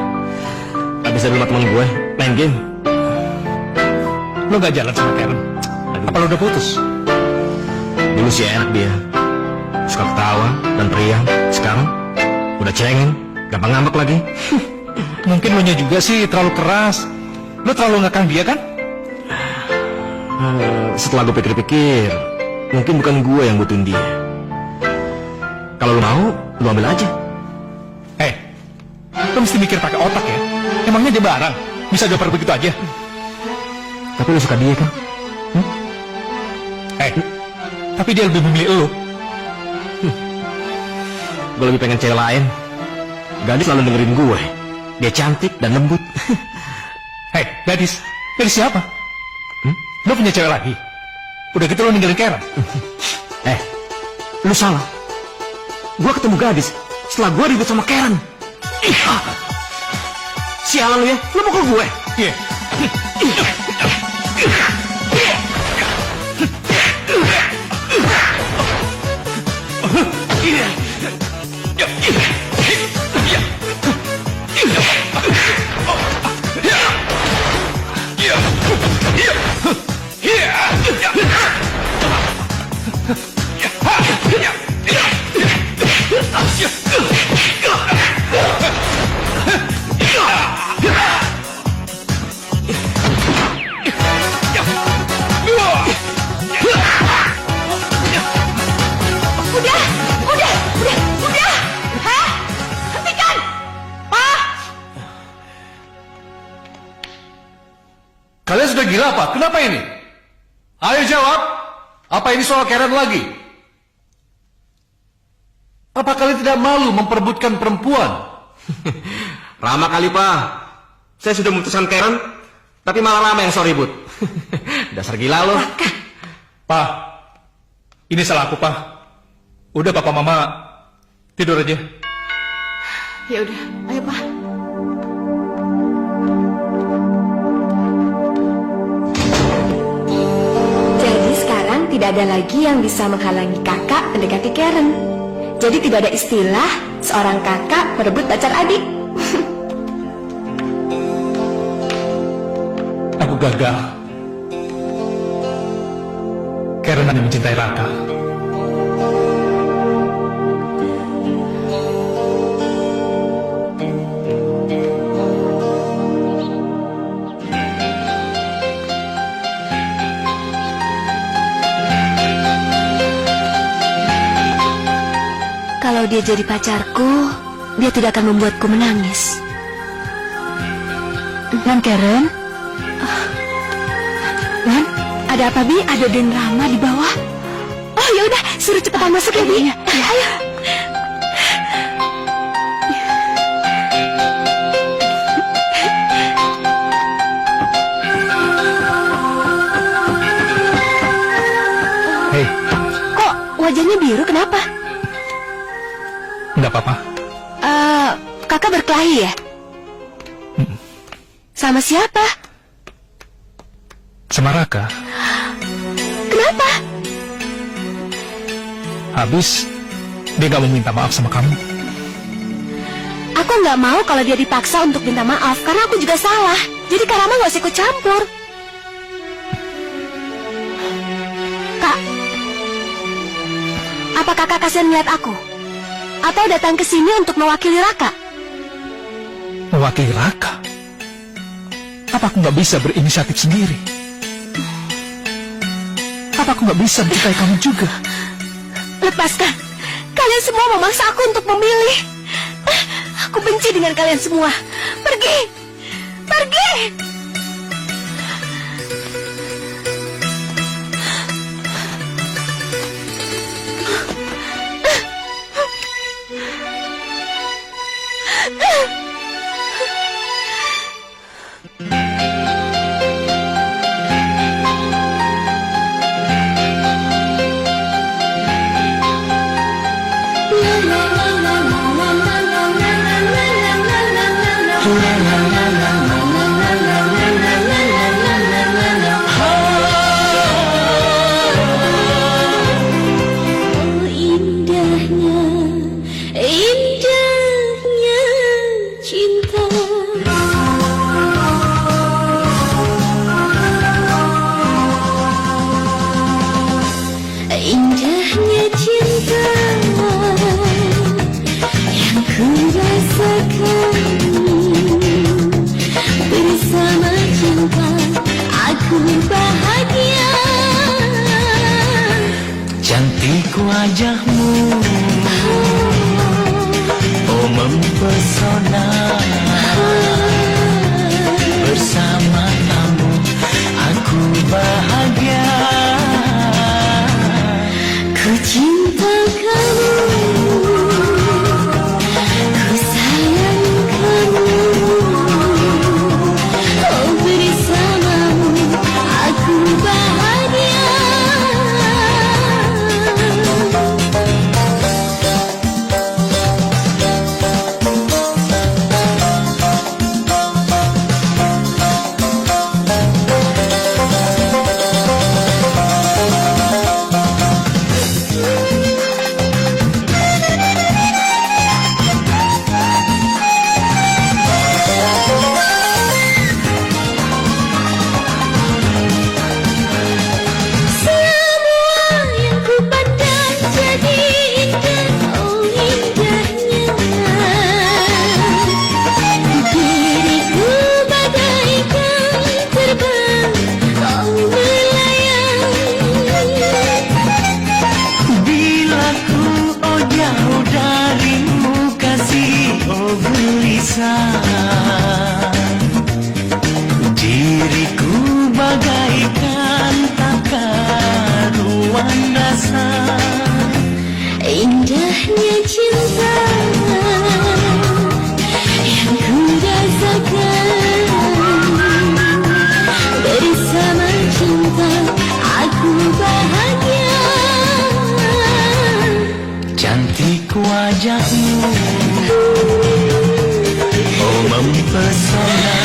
Habis dari rumah temen gue, main game. Lu gak jalan sama Karen? Apa lu udah putus? Dulu sih enak dia. Suka ketawa dan periang. Sekarang udah cengeng, gampang ngambek lagi. Mungkin lu nya juga sih terlalu keras. Lu terlalu ngekang dia kan? Setelah gue pikir-pikir, mungkin bukan gue yang butuhin dia. Kalau lu mau, lu ambil aja. Hei, lu mesti mikir pakai otak ya. Emangnya dia barang? Bisa dioper begitu aja? Tapi lu suka dia kan? Hei, tapi dia lebih memilih lu. Gue lebih pengen cewek lain. Gadis selalu dengerin gue. Dia cantik dan lembut. Hei, gadis. Gadis siapa? Lu punya cewek lagi? Udah gitu lu ninggalin Karen? Lu salah. Gue ketemu gadis setelah gue ribut sama Karen. Sialan lu ya, lu pukul gue. Iya. Udah. Hah? Hentikan. Pak. Kalian sudah gila apa? Kenapa ini? Ayo jawab. Apa ini soal Karen lagi? Apa kalian tidak malu memperebutkan perempuan? Rama kali, Pak. Saya sudah memutuskan Karen, tapi malah Rama yang so ribut. Dasar gila lo. Pak, ini salah aku, Pak. Udah papa mama tidur aja. Ya udah, ayo Pak. Jadi sekarang tidak ada lagi yang bisa menghalangi kakak mendekati Karen. Jadi tidak ada istilah seorang kakak merebut pacar adik. Aku gagal. Karen hanya mencintai Raka. Kalau dia jadi pacarku, dia tidak akan membuatku menangis. Lan Karen? Lan, ada apa Bi? Ada Den Rama di bawah. Oh ya udah, suruh cepetan masuk ya, Bi. Ayo. Hei, Kok wajahnya biru, kenapa? enggak apa-apa. Kakak berkelahi ya? Sama siapa? Sama Raka. Kenapa? Habis, dia gak mau minta maaf sama kamu. Aku nggak mau kalau dia dipaksa untuk minta maaf, karena aku juga salah. Jadi Kak Rama nggak usah ikut campur. Kak, apa kakak kasihan melihat aku? Atau datang ke sini untuk mewakili Raka? Mewakili Raka? Apa aku nggak bisa berinisiatif sendiri? Apa aku nggak bisa mencintai kamu juga? Lepaskan. Kalian semua memaksa aku untuk memilih. Aku benci dengan kalian semua. Pergi. Pergi. Indahnya cinta. Indahnya cinta yang ku rasakan. Bersama cinta aku bahagia. Cantik wajahmu, oh mempesona. Bersama kamu aku bahagia. Ku cinta kamu, ku sayang kamu. Oh bersamamu aku bahagia. Diriku bagaikan tak karuan rasa. Indahnya cinta yang ku rasakan. Bersama cinta aku bahagia. Cantik wajahmu, oh mempesona.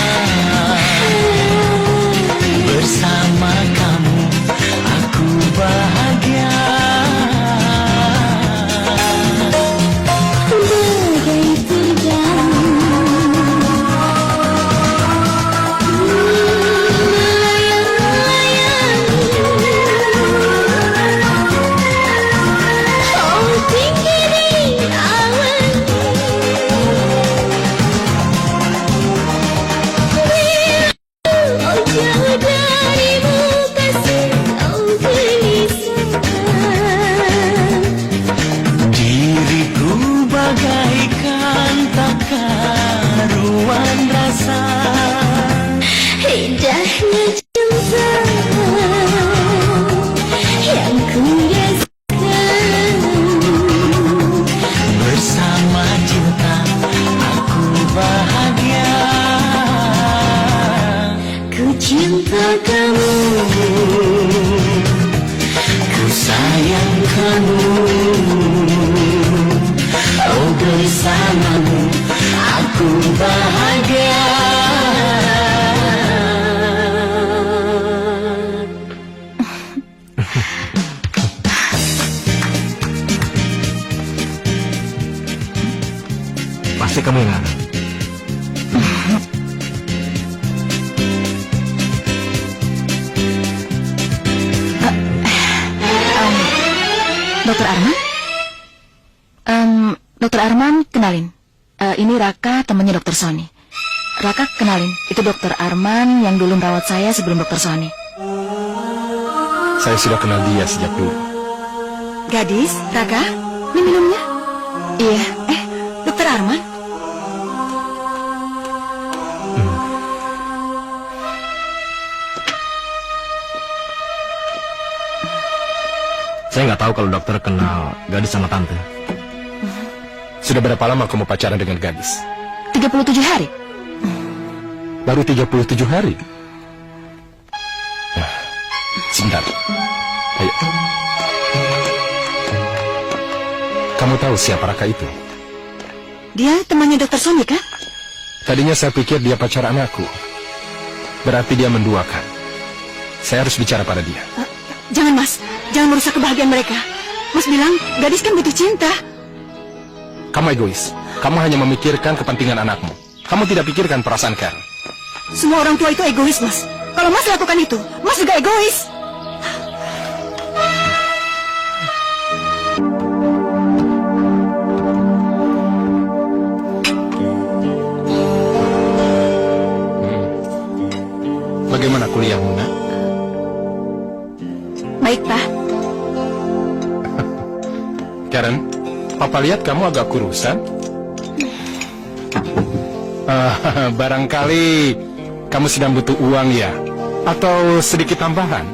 Bersama kamu aku bahagia. Bagai terbang melayang-layang. Oh tinggi di awan. Oh jauh darimu kasih, oh gelisah. Diriku bagaikan tak karuan rasa. Indahnya cinta yang ku rasakan. Bersama cinta aku bahagia. Ku cinta kamu, Ku sayang kamu. Oh bersamamu aku bahagia. Pasti kamu yang ngarang. Dokter Arman? Dokter Arman, kenalin. Ini Raka, temannya Dokter Sony. Raka, kenalin. Itu Dokter Arman yang dulu merawat saya sebelum Dokter Sony. Saya sudah kenal dia sejak dulu. Gadis, Raka, ini minumnya. Iya. Dokter Arman? Saya nggak tahu kalau dokter kenal gadis sama tante. Sudah berapa lama kamu pacaran dengan gadis? 37 hari. Baru 37 hari? Sebentar. Ayo. Kamu tahu siapa Raka itu? Dia temannya Dokter Sony kan? Tadinya saya pikir dia pacar anakku. Berarti dia menduakan. Saya harus bicara pada dia. Jangan Mas, jangan merusak kebahagiaan mereka. Mas bilang gadis kan butuh cinta. Kamu egois. Kamu hanya memikirkan kepentingan anakmu. Kamu tidak pikirkan perasaan Karen. Semua orang tua itu egois Mas. Kalau Mas lakukan itu, Mas juga egois. Bagaimana kuliahmu, nak? Baik, Pak. Karen, Papa lihat kamu agak kurusan. Barangkali kamu sedang butuh uang ya? Atau sedikit tambahan?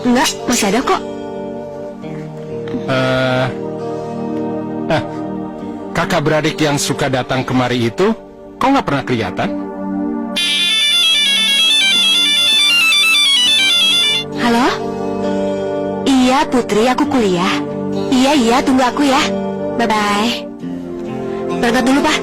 Enggak, masih ada kok. Kakak beradik yang suka datang kemari itu, kok nggak pernah kelihatan? Halo? Iya Putri, aku kuliah. Iya, tunggu aku ya. Bye-bye. Berangkat dulu, Pak.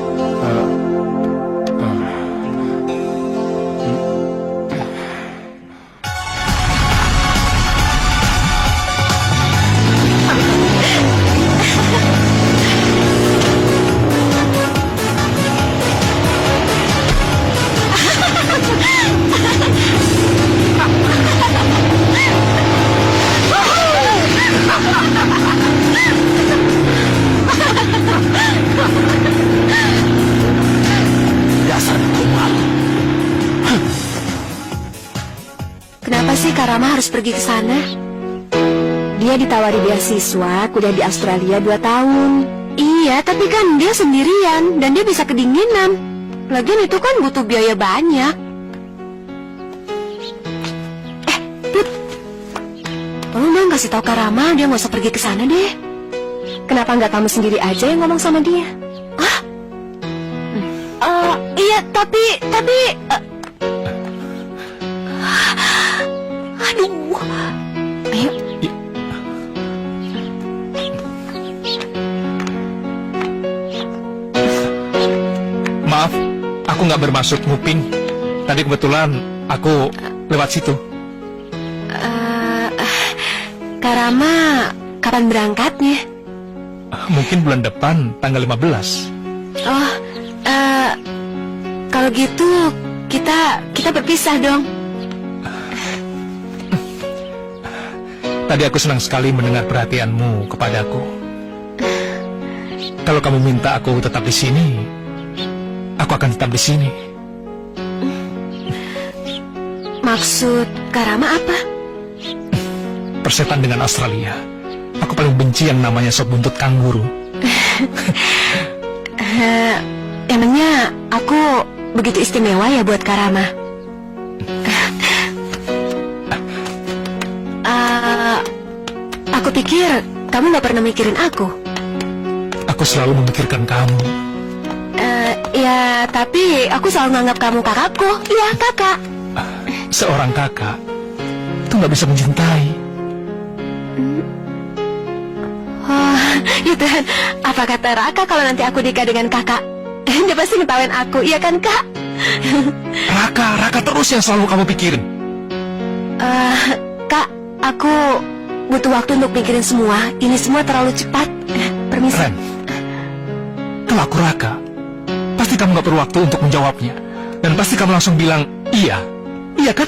Kenapa sih Kak Rama harus pergi ke sana? Dia ditawari beasiswa, kuliah di Australia 2 tahun. Iya, tapi kan dia sendirian dan dia bisa kedinginan. Lagian itu kan butuh biaya banyak. Put, tolong dong kasih tahu Kak Rama dia nggak usah pergi ke sana deh. Kenapa nggak kamu sendiri aja yang ngomong sama dia? Hah? Iya, tapi aduh. Ayo. Maaf, aku nggak bermaksud nguping. Tadi kebetulan aku lewat situ. Kak Rama, kapan berangkatnya? Mungkin bulan depan, tanggal 15. Oh, kalau gitu kita berpisah dong. Tadi aku senang sekali mendengar perhatianmu kepadaku. Kalau kamu minta aku tetap di sini, aku akan tetap di sini. Maksud Kak Rama apa? Persetan dengan Australia. Aku paling benci yang namanya sop buntut kanguru. Emangnya aku begitu istimewa ya buat Kak Rama? Aku pikir kamu gak pernah mikirin aku. Aku selalu memikirkan kamu. Ya, tapi aku selalu menganggap kamu kakakku. Iya, kakak. Seorang kakak itu gak bisa mencintai. Oh, ya Tuhan, apa kata Raka kalau nanti aku nikah dengan kakak? Dia pasti ngetawain aku, iya kan kak? Raka terus yang selalu kamu pikirin. Kak, aku butuh waktu untuk mikirin semua. Ini semua terlalu cepat. Permisi. Ren, kalau aku Raka, pasti kamu gak perlu waktu untuk menjawabnya. Dan pasti kamu langsung bilang, iya. Iya kan?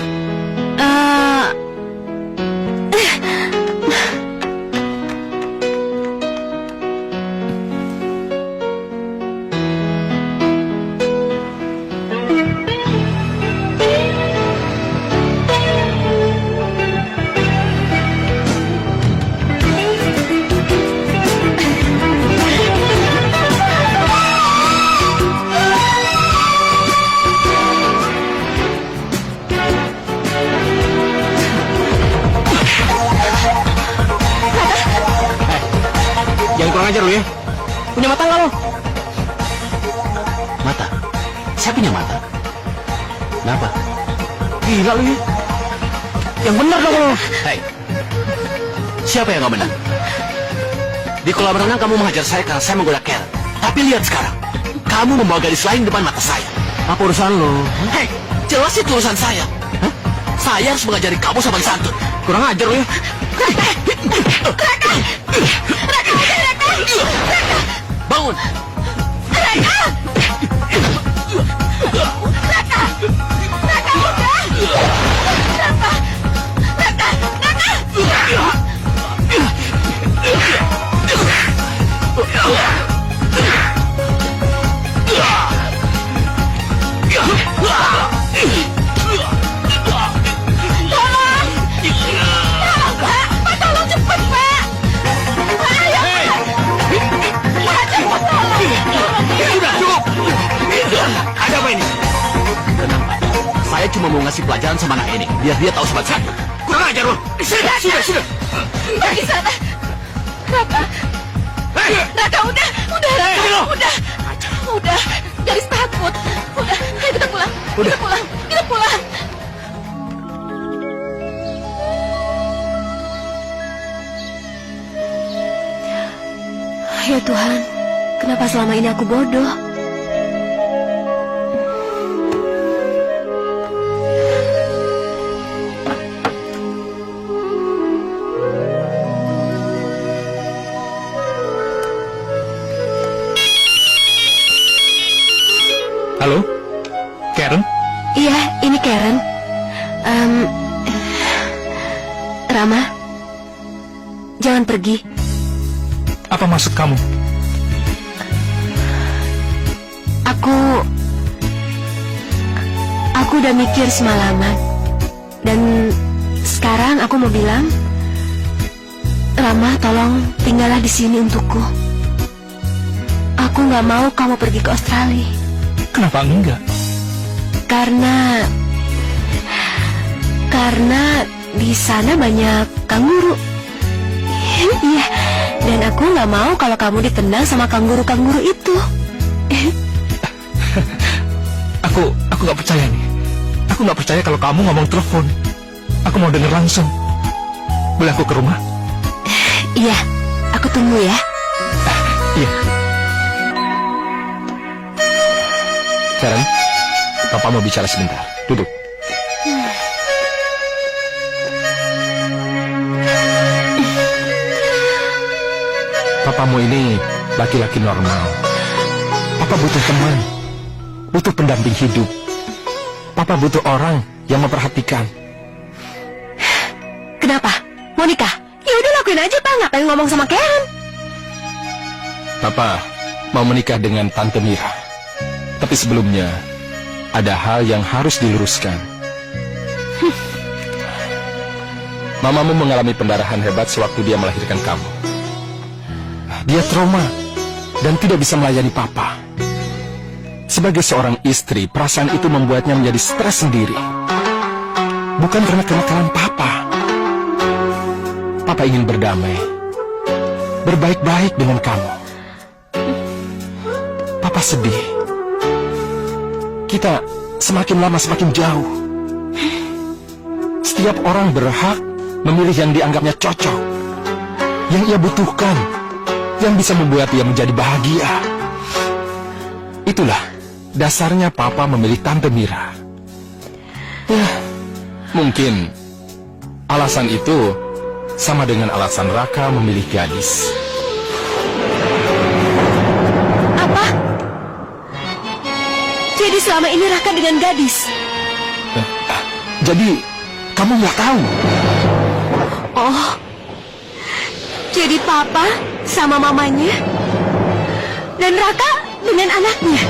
Jangan kurang ajar lu ya. Punya mata nggak lo? Mata? Saya punya mata. Kenapa? Gila lu ya. Yang benar dong lo. Hei, siapa yang nggak benar? Di kolam renang kamu menghajar saya karena saya menggoda Karen. Tapi lihat sekarang, kamu membawa gadis lain depan mata saya. Apa urusan lo? Hei, jelas itu urusan saya. Hah? Saya harus mengajari kamu sopan santun. Kurang ajar lu ya. Bangun. Ada apa ini? Tenang, Pak. Saya cuma mau ngasih pelajaran sama anak ini, biar dia tahu sopan santun. Kurang ajar lu. Sudah. Pergi sana. Raka. Raka, udah, Raka. Udah. Gadis takut. Udah, ayo kita pulang. Kita pulang. Ya Tuhan, kenapa selama ini aku bodoh? Halo? Karen? Iya, ini Karen. Rama, jangan pergi. Apa maksud kamu? Aku udah mikir semalaman. Dan sekarang aku mau bilang, Rama, tolong tinggallah di sini untukku. Aku nggak mau kamu pergi ke Australia. Kenapa enggak? Karena di sana banyak kanguru. Iya, dan aku nggak mau kalau kamu ditendang sama kanguru-kanguru itu. Aku nggak percaya nih. Aku nggak percaya kalau kamu ngomong telepon. Aku mau denger langsung. Boleh aku ke rumah? Iya, aku tunggu ya. Iya. Karen, Papa mau bicara sebentar. Duduk. Papamu ini laki-laki normal. Papa butuh teman, butuh pendamping hidup. Papa butuh orang yang memperhatikan. Kenapa? Mau nikah? Ya udah lakuin aja, Pak. Ngapain ngomong sama Karen? Papa mau menikah dengan Tante Mira. Tapi sebelumnya, ada hal yang harus diluruskan. Mamamu mengalami pendarahan hebat sewaktu dia melahirkan kamu. Dia trauma dan tidak bisa melayani Papa. Sebagai seorang istri, perasaan itu membuatnya menjadi stres sendiri. Bukan karena kenakalan Papa. Papa ingin berdamai, berbaik-baik dengan kamu. Papa sedih. Kita semakin lama semakin jauh. Setiap orang berhak memilih yang dianggapnya cocok, yang ia butuhkan, yang bisa membuat ia menjadi bahagia. Itulah dasarnya Papa memilih Tante Mira. Ya, mungkin alasan itu sama dengan alasan Raka memilih gadis. Apa? selama ini Raka dengan gadis. Jadi, kamu nggak tahu? Oh, jadi papa sama mamanya dan Raka dengan anaknya.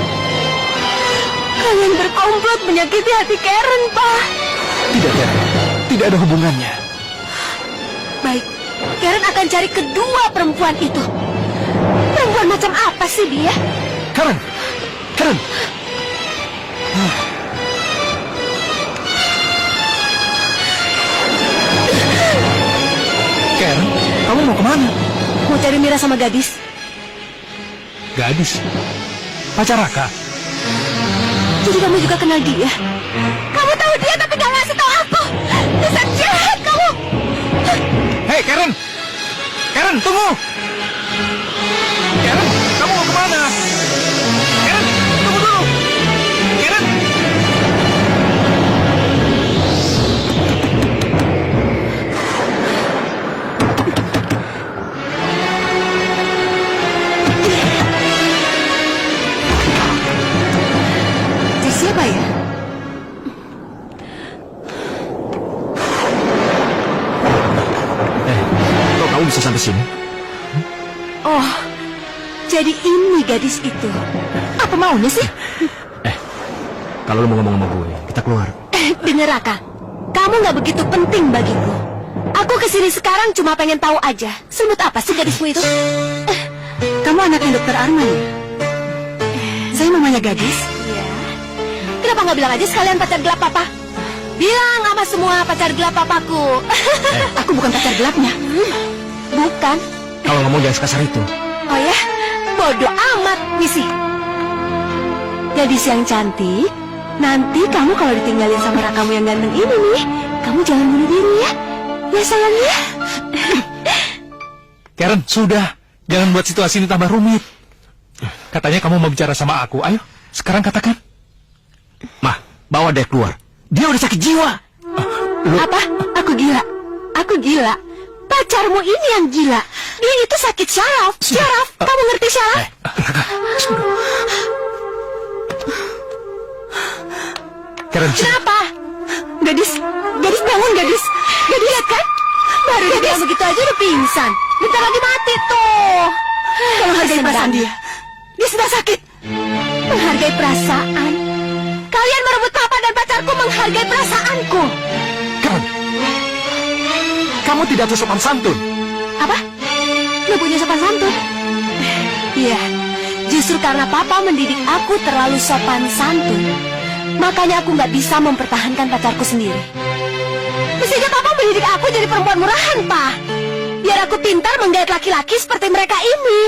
Kalian berkomplot menyakiti hati Karen, Pak. Tidak, Karen. Tidak ada hubungannya. Baik, Karen akan cari kedua perempuan itu. Perempuan macam apa sih dia? Karen! Karen! Karen, kamu mau kemana? Mau cari Mira sama gadis. Gadis? Pacar Raka? Jadi kamu juga kenal dia? Kamu tahu dia tapi gak ngasih tahu aku. Dasar jahat kamu. Hei, Karen! Karen, tunggu! Karen, kamu mau kemana? Karen, tunggu dulu! Karen! Dia siapa ya? Kok kamu bisa sampai sini? Oh, jadi ini gadis itu. Apa maunya sih? Kalau lu mau ngomong sama gue, kita keluar. Dengar Raka, kamu gak begitu penting bagiku. Aku kesini sekarang cuma pengen tahu aja. Semut apa sih gadismu itu? Kamu anaknya dokter Arman ya? Saya mamanya gadis. Iya. Kenapa nggak bilang aja sekalian pacar gelap papa? Bilang sama semua pacar gelap papaku. Aku bukan pacar gelapnya. Bukan. Kalau ngomong jangan sekasar itu. Oh ya, bodoh amat, Misi. Gadis yang cantik, nanti kamu kalau ditinggalin sama rakamu yang ganteng ini nih, kamu jangan bunuh diri ya. Ya sayang ya. Karen, sudah. Jangan buat situasi ini tambah rumit. Katanya kamu mau bicara sama aku. Ayo, sekarang katakan. Mah, bawa dia keluar. Dia udah sakit jiwa. Apa? Aku gila. Aku gila. Pacarmu ini yang gila. Dia itu sakit syaraf. Syaraf, kamu ngerti syaraf? Karen, Kenapa? Gadis bangun gadis. Gadis lihat kan? Baru dia bilang begitu aja udah pingsan. Bentar lagi mati tuh. Tolong hargai perasaan dia. Dia sedang sakit. Menghargai perasaan. Kalian merebut papa dan pacarku menghargai perasaanku. Karen, kamu tidak bersopan santun. Apa? Lu punya sopan santun? Iya, justru karena papa mendidik aku terlalu sopan santun. Makanya aku nggak bisa mempertahankan pacarku sendiri. Mestinya papa mendidik aku jadi perempuan murahan, Pak. Biar aku pintar menggait laki-laki seperti mereka ini.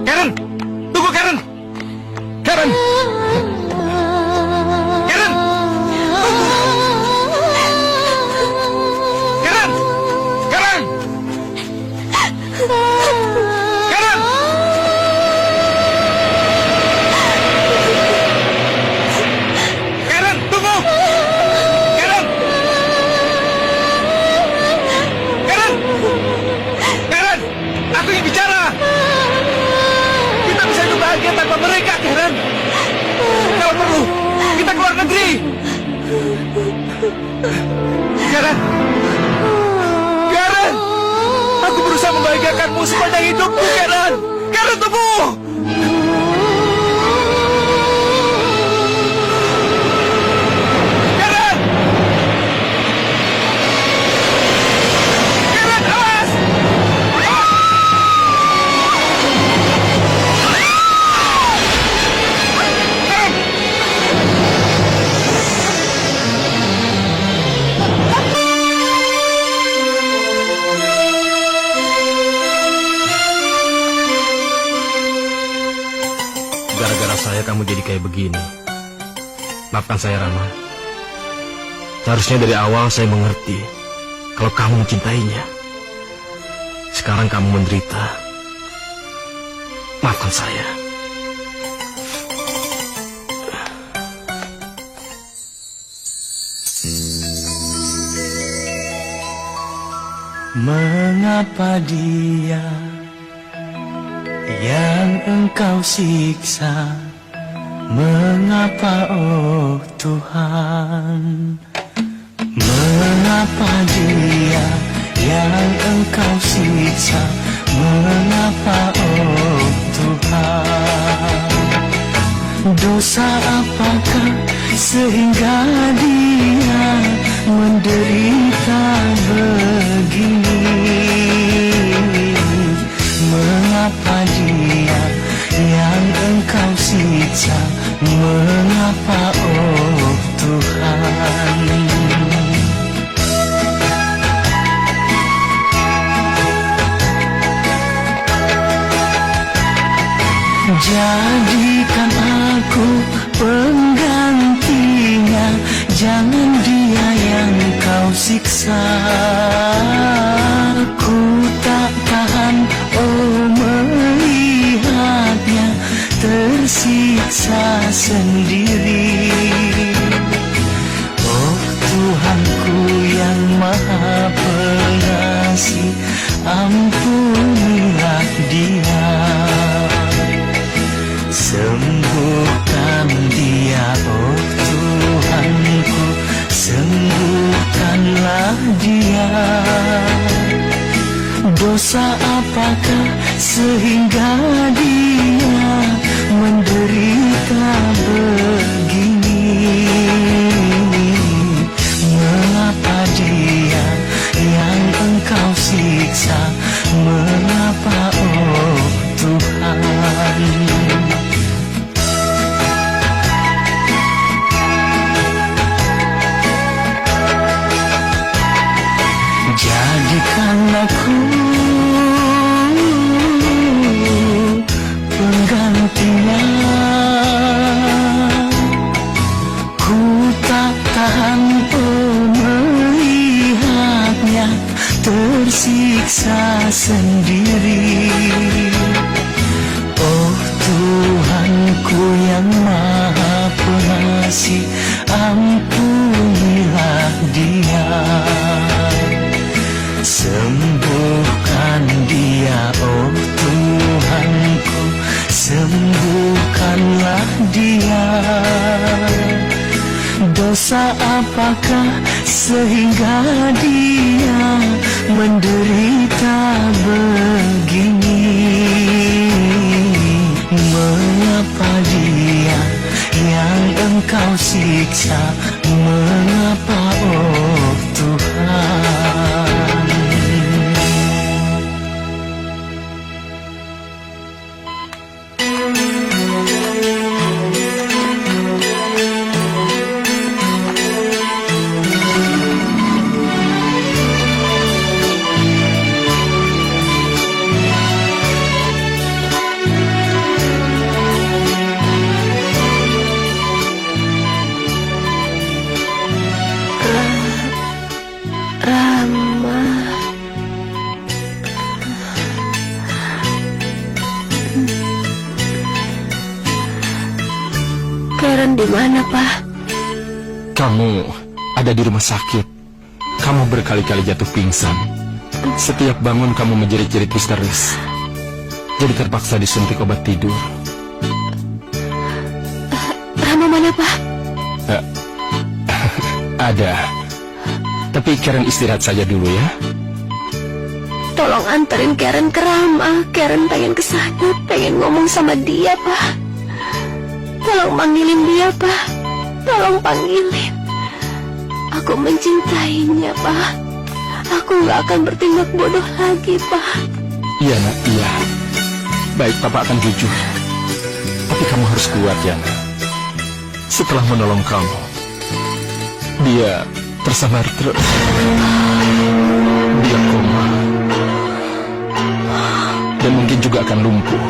Karen, tunggu Karen. Karen. Karen. Karen. Karen. Karen. Karen, tunggu. Karen. Karen. Karen, aku ingin bicara. Kita bisa hidup bahagia tanpa mereka, Karen. Kalau perlu, kita keluar negeri. Karen. Karen. Aku berusaha membahagiakanmu sepanjang hidupku, Karen. Karen, tunggu. Karen. Karen, awas. Gara-gara saya kamu jadi kayak begini. Maafkan saya, Rama. Seharusnya dari awal saya mengerti kalau kamu mencintainya. Sekarang kamu menderita. Maafkan saya. Mengapa dia yang engkau siksa? Mengapa oh Tuhan? Mengapa dia yang engkau siksa? Mengapa oh Tuhan? Dosa apakah sehingga dia menderita begini? Mengapa dia yang engkau siksa? Mengapa oh Tuhan? Jadikan aku penggantinya, jangan dia yang kau siksa. Ku tak tahan oh melihatnya tersiksa sendiri. Oh Tuhanku yang maha pengasih, ampunilah dia. Sembuhkan dia, oh Tuhanku, sembuhkanlah dia. Dosa apakah sehingga dia menderita begini? Mengapa dia yang engkau siksa? Mengapa oh Tuhan? Jadikan aku penggantinya. Ku tak tahan melihatnya tersiksa sendiri. Oh Tuhanku yang maha pengasih, ampunilah dia. Sembuhkan dia, oh Tuhanku, sembuhkanlah dia. Dosa apakah sehingga dia menderita begini? Mengapa dia yang engkau siksa? Mengapa oh Tuhan? Rama. Karen di mana, Pak? Kamu ada di rumah sakit. Kamu berkali-kali jatuh pingsan. Setiap bangun kamu menjerit-jerit histeris. Jadi terpaksa disuntik obat tidur. Rama mana, Pak? Ada. Tapi Karen istirahat saja dulu ya. Tolong anterin Karen ke Rama. Karen pengen kesana, pengen ngomong sama dia, Pak. Tolong panggilin dia, Pak. Tolong panggilin. Aku mencintainya, Pak. Aku gak akan bertindak bodoh lagi, Pak. Iya nak, iya. Baik, Papa akan jujur. Tapi kamu harus kuat ya nak. Setelah menolong kamu, dia tersambar terus. Dia koma. Dan mungkin juga akan lumpuh.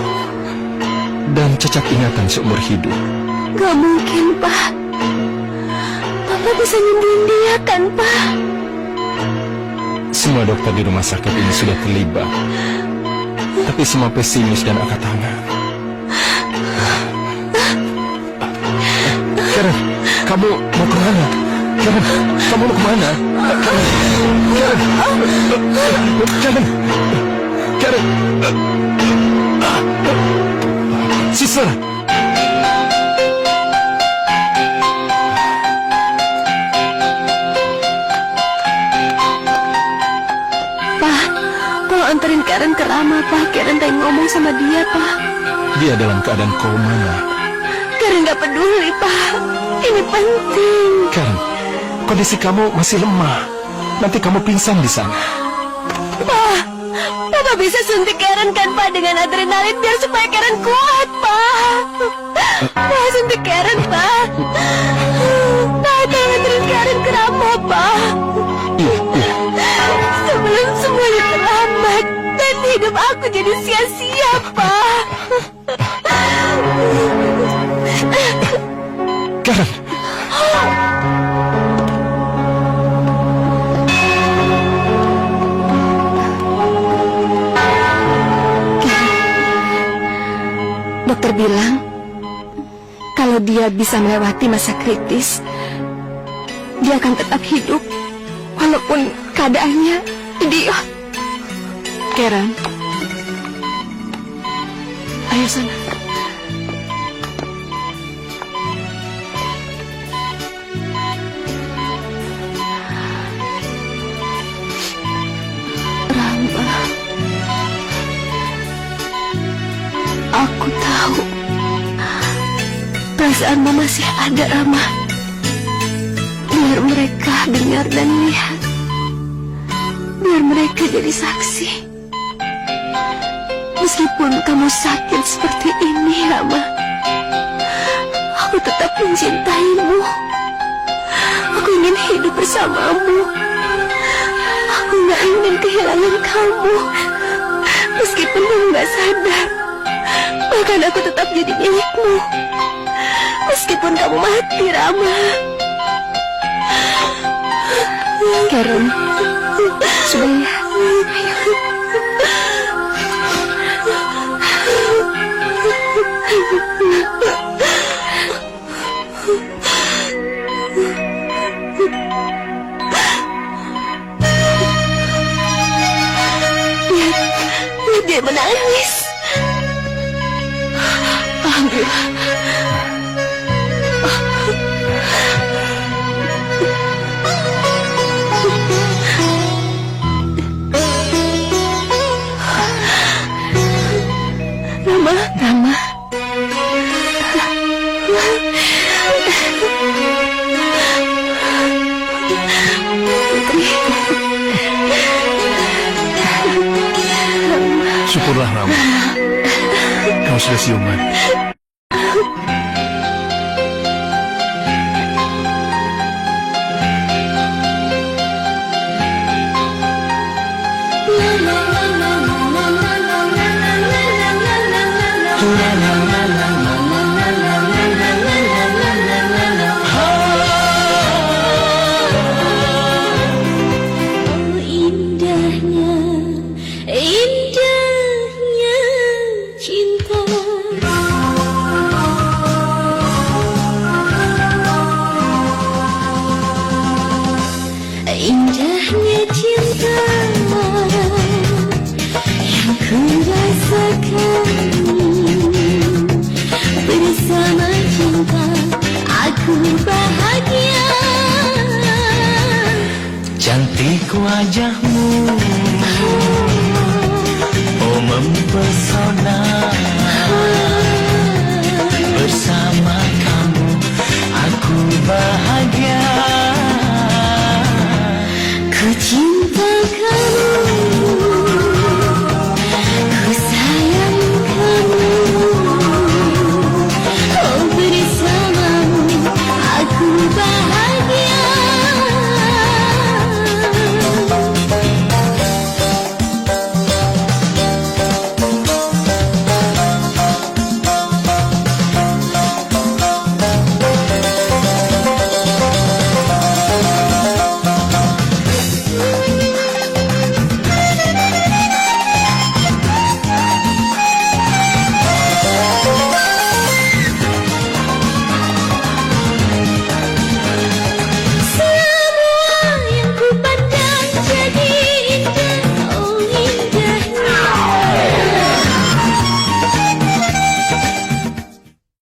Dan cacat ingatan seumur hidup. Gak mungkin, Pak. Papa bisa nyembuhin dia kan, Pak? Semua dokter di rumah sakit ini sudah terlibat. Tapi semua pesimis dan angkat tangan. Karen, kamu mau kemana? Karen, kamu mau kemana? Karen. Sister. Pak, tolong anterin Karen ke Rama, Pak. Karen pengen ngomong sama dia, Pak. Dia dalam keadaan koma, Nak. Karen nggak peduli, Pak. Ini penting. Karen, kondisi kamu masih lemah. Nanti kamu pingsan di sana. Pak, Papa bisa suntik Karen kan, Pak, dengan adrenalin biar supaya Karen kuat, Pak. Pak, suntik Karen, Pak. Pak, tolong anterin Karen ke Rama, Pak. Sebelum semuanya terlambat dan hidup aku jadi sia-sia, Pak. Karen. Dokter bilang kalau dia bisa melewati masa kritis, dia akan tetap hidup walaupun keadaannya idiot. Karen, ayo sana. Rama, aku tahu perasaanmu masih ada, Rama. Biar mereka dengar dan lihat. Biar mereka jadi saksi. Meskipun kamu sakit seperti ini, Rama, aku tetap mencintaimu. Aku ingin hidup bersamamu. Aku gak ingin kehilangan kamu. Meskipun kamu gak sadar, bahkan aku tetap jadi milikmu. Meskipun kamu mati, Rama. Karen, sudah ya. Ayo. Lihat dia menangis. Alhamdulillah. Rama. Syukurlah, Rama. Kau sudah siuman. Indahnya cinta. Indahnya cinta yang ku rasakan. Bersama cinta aku bahagia. Cantik wajahmu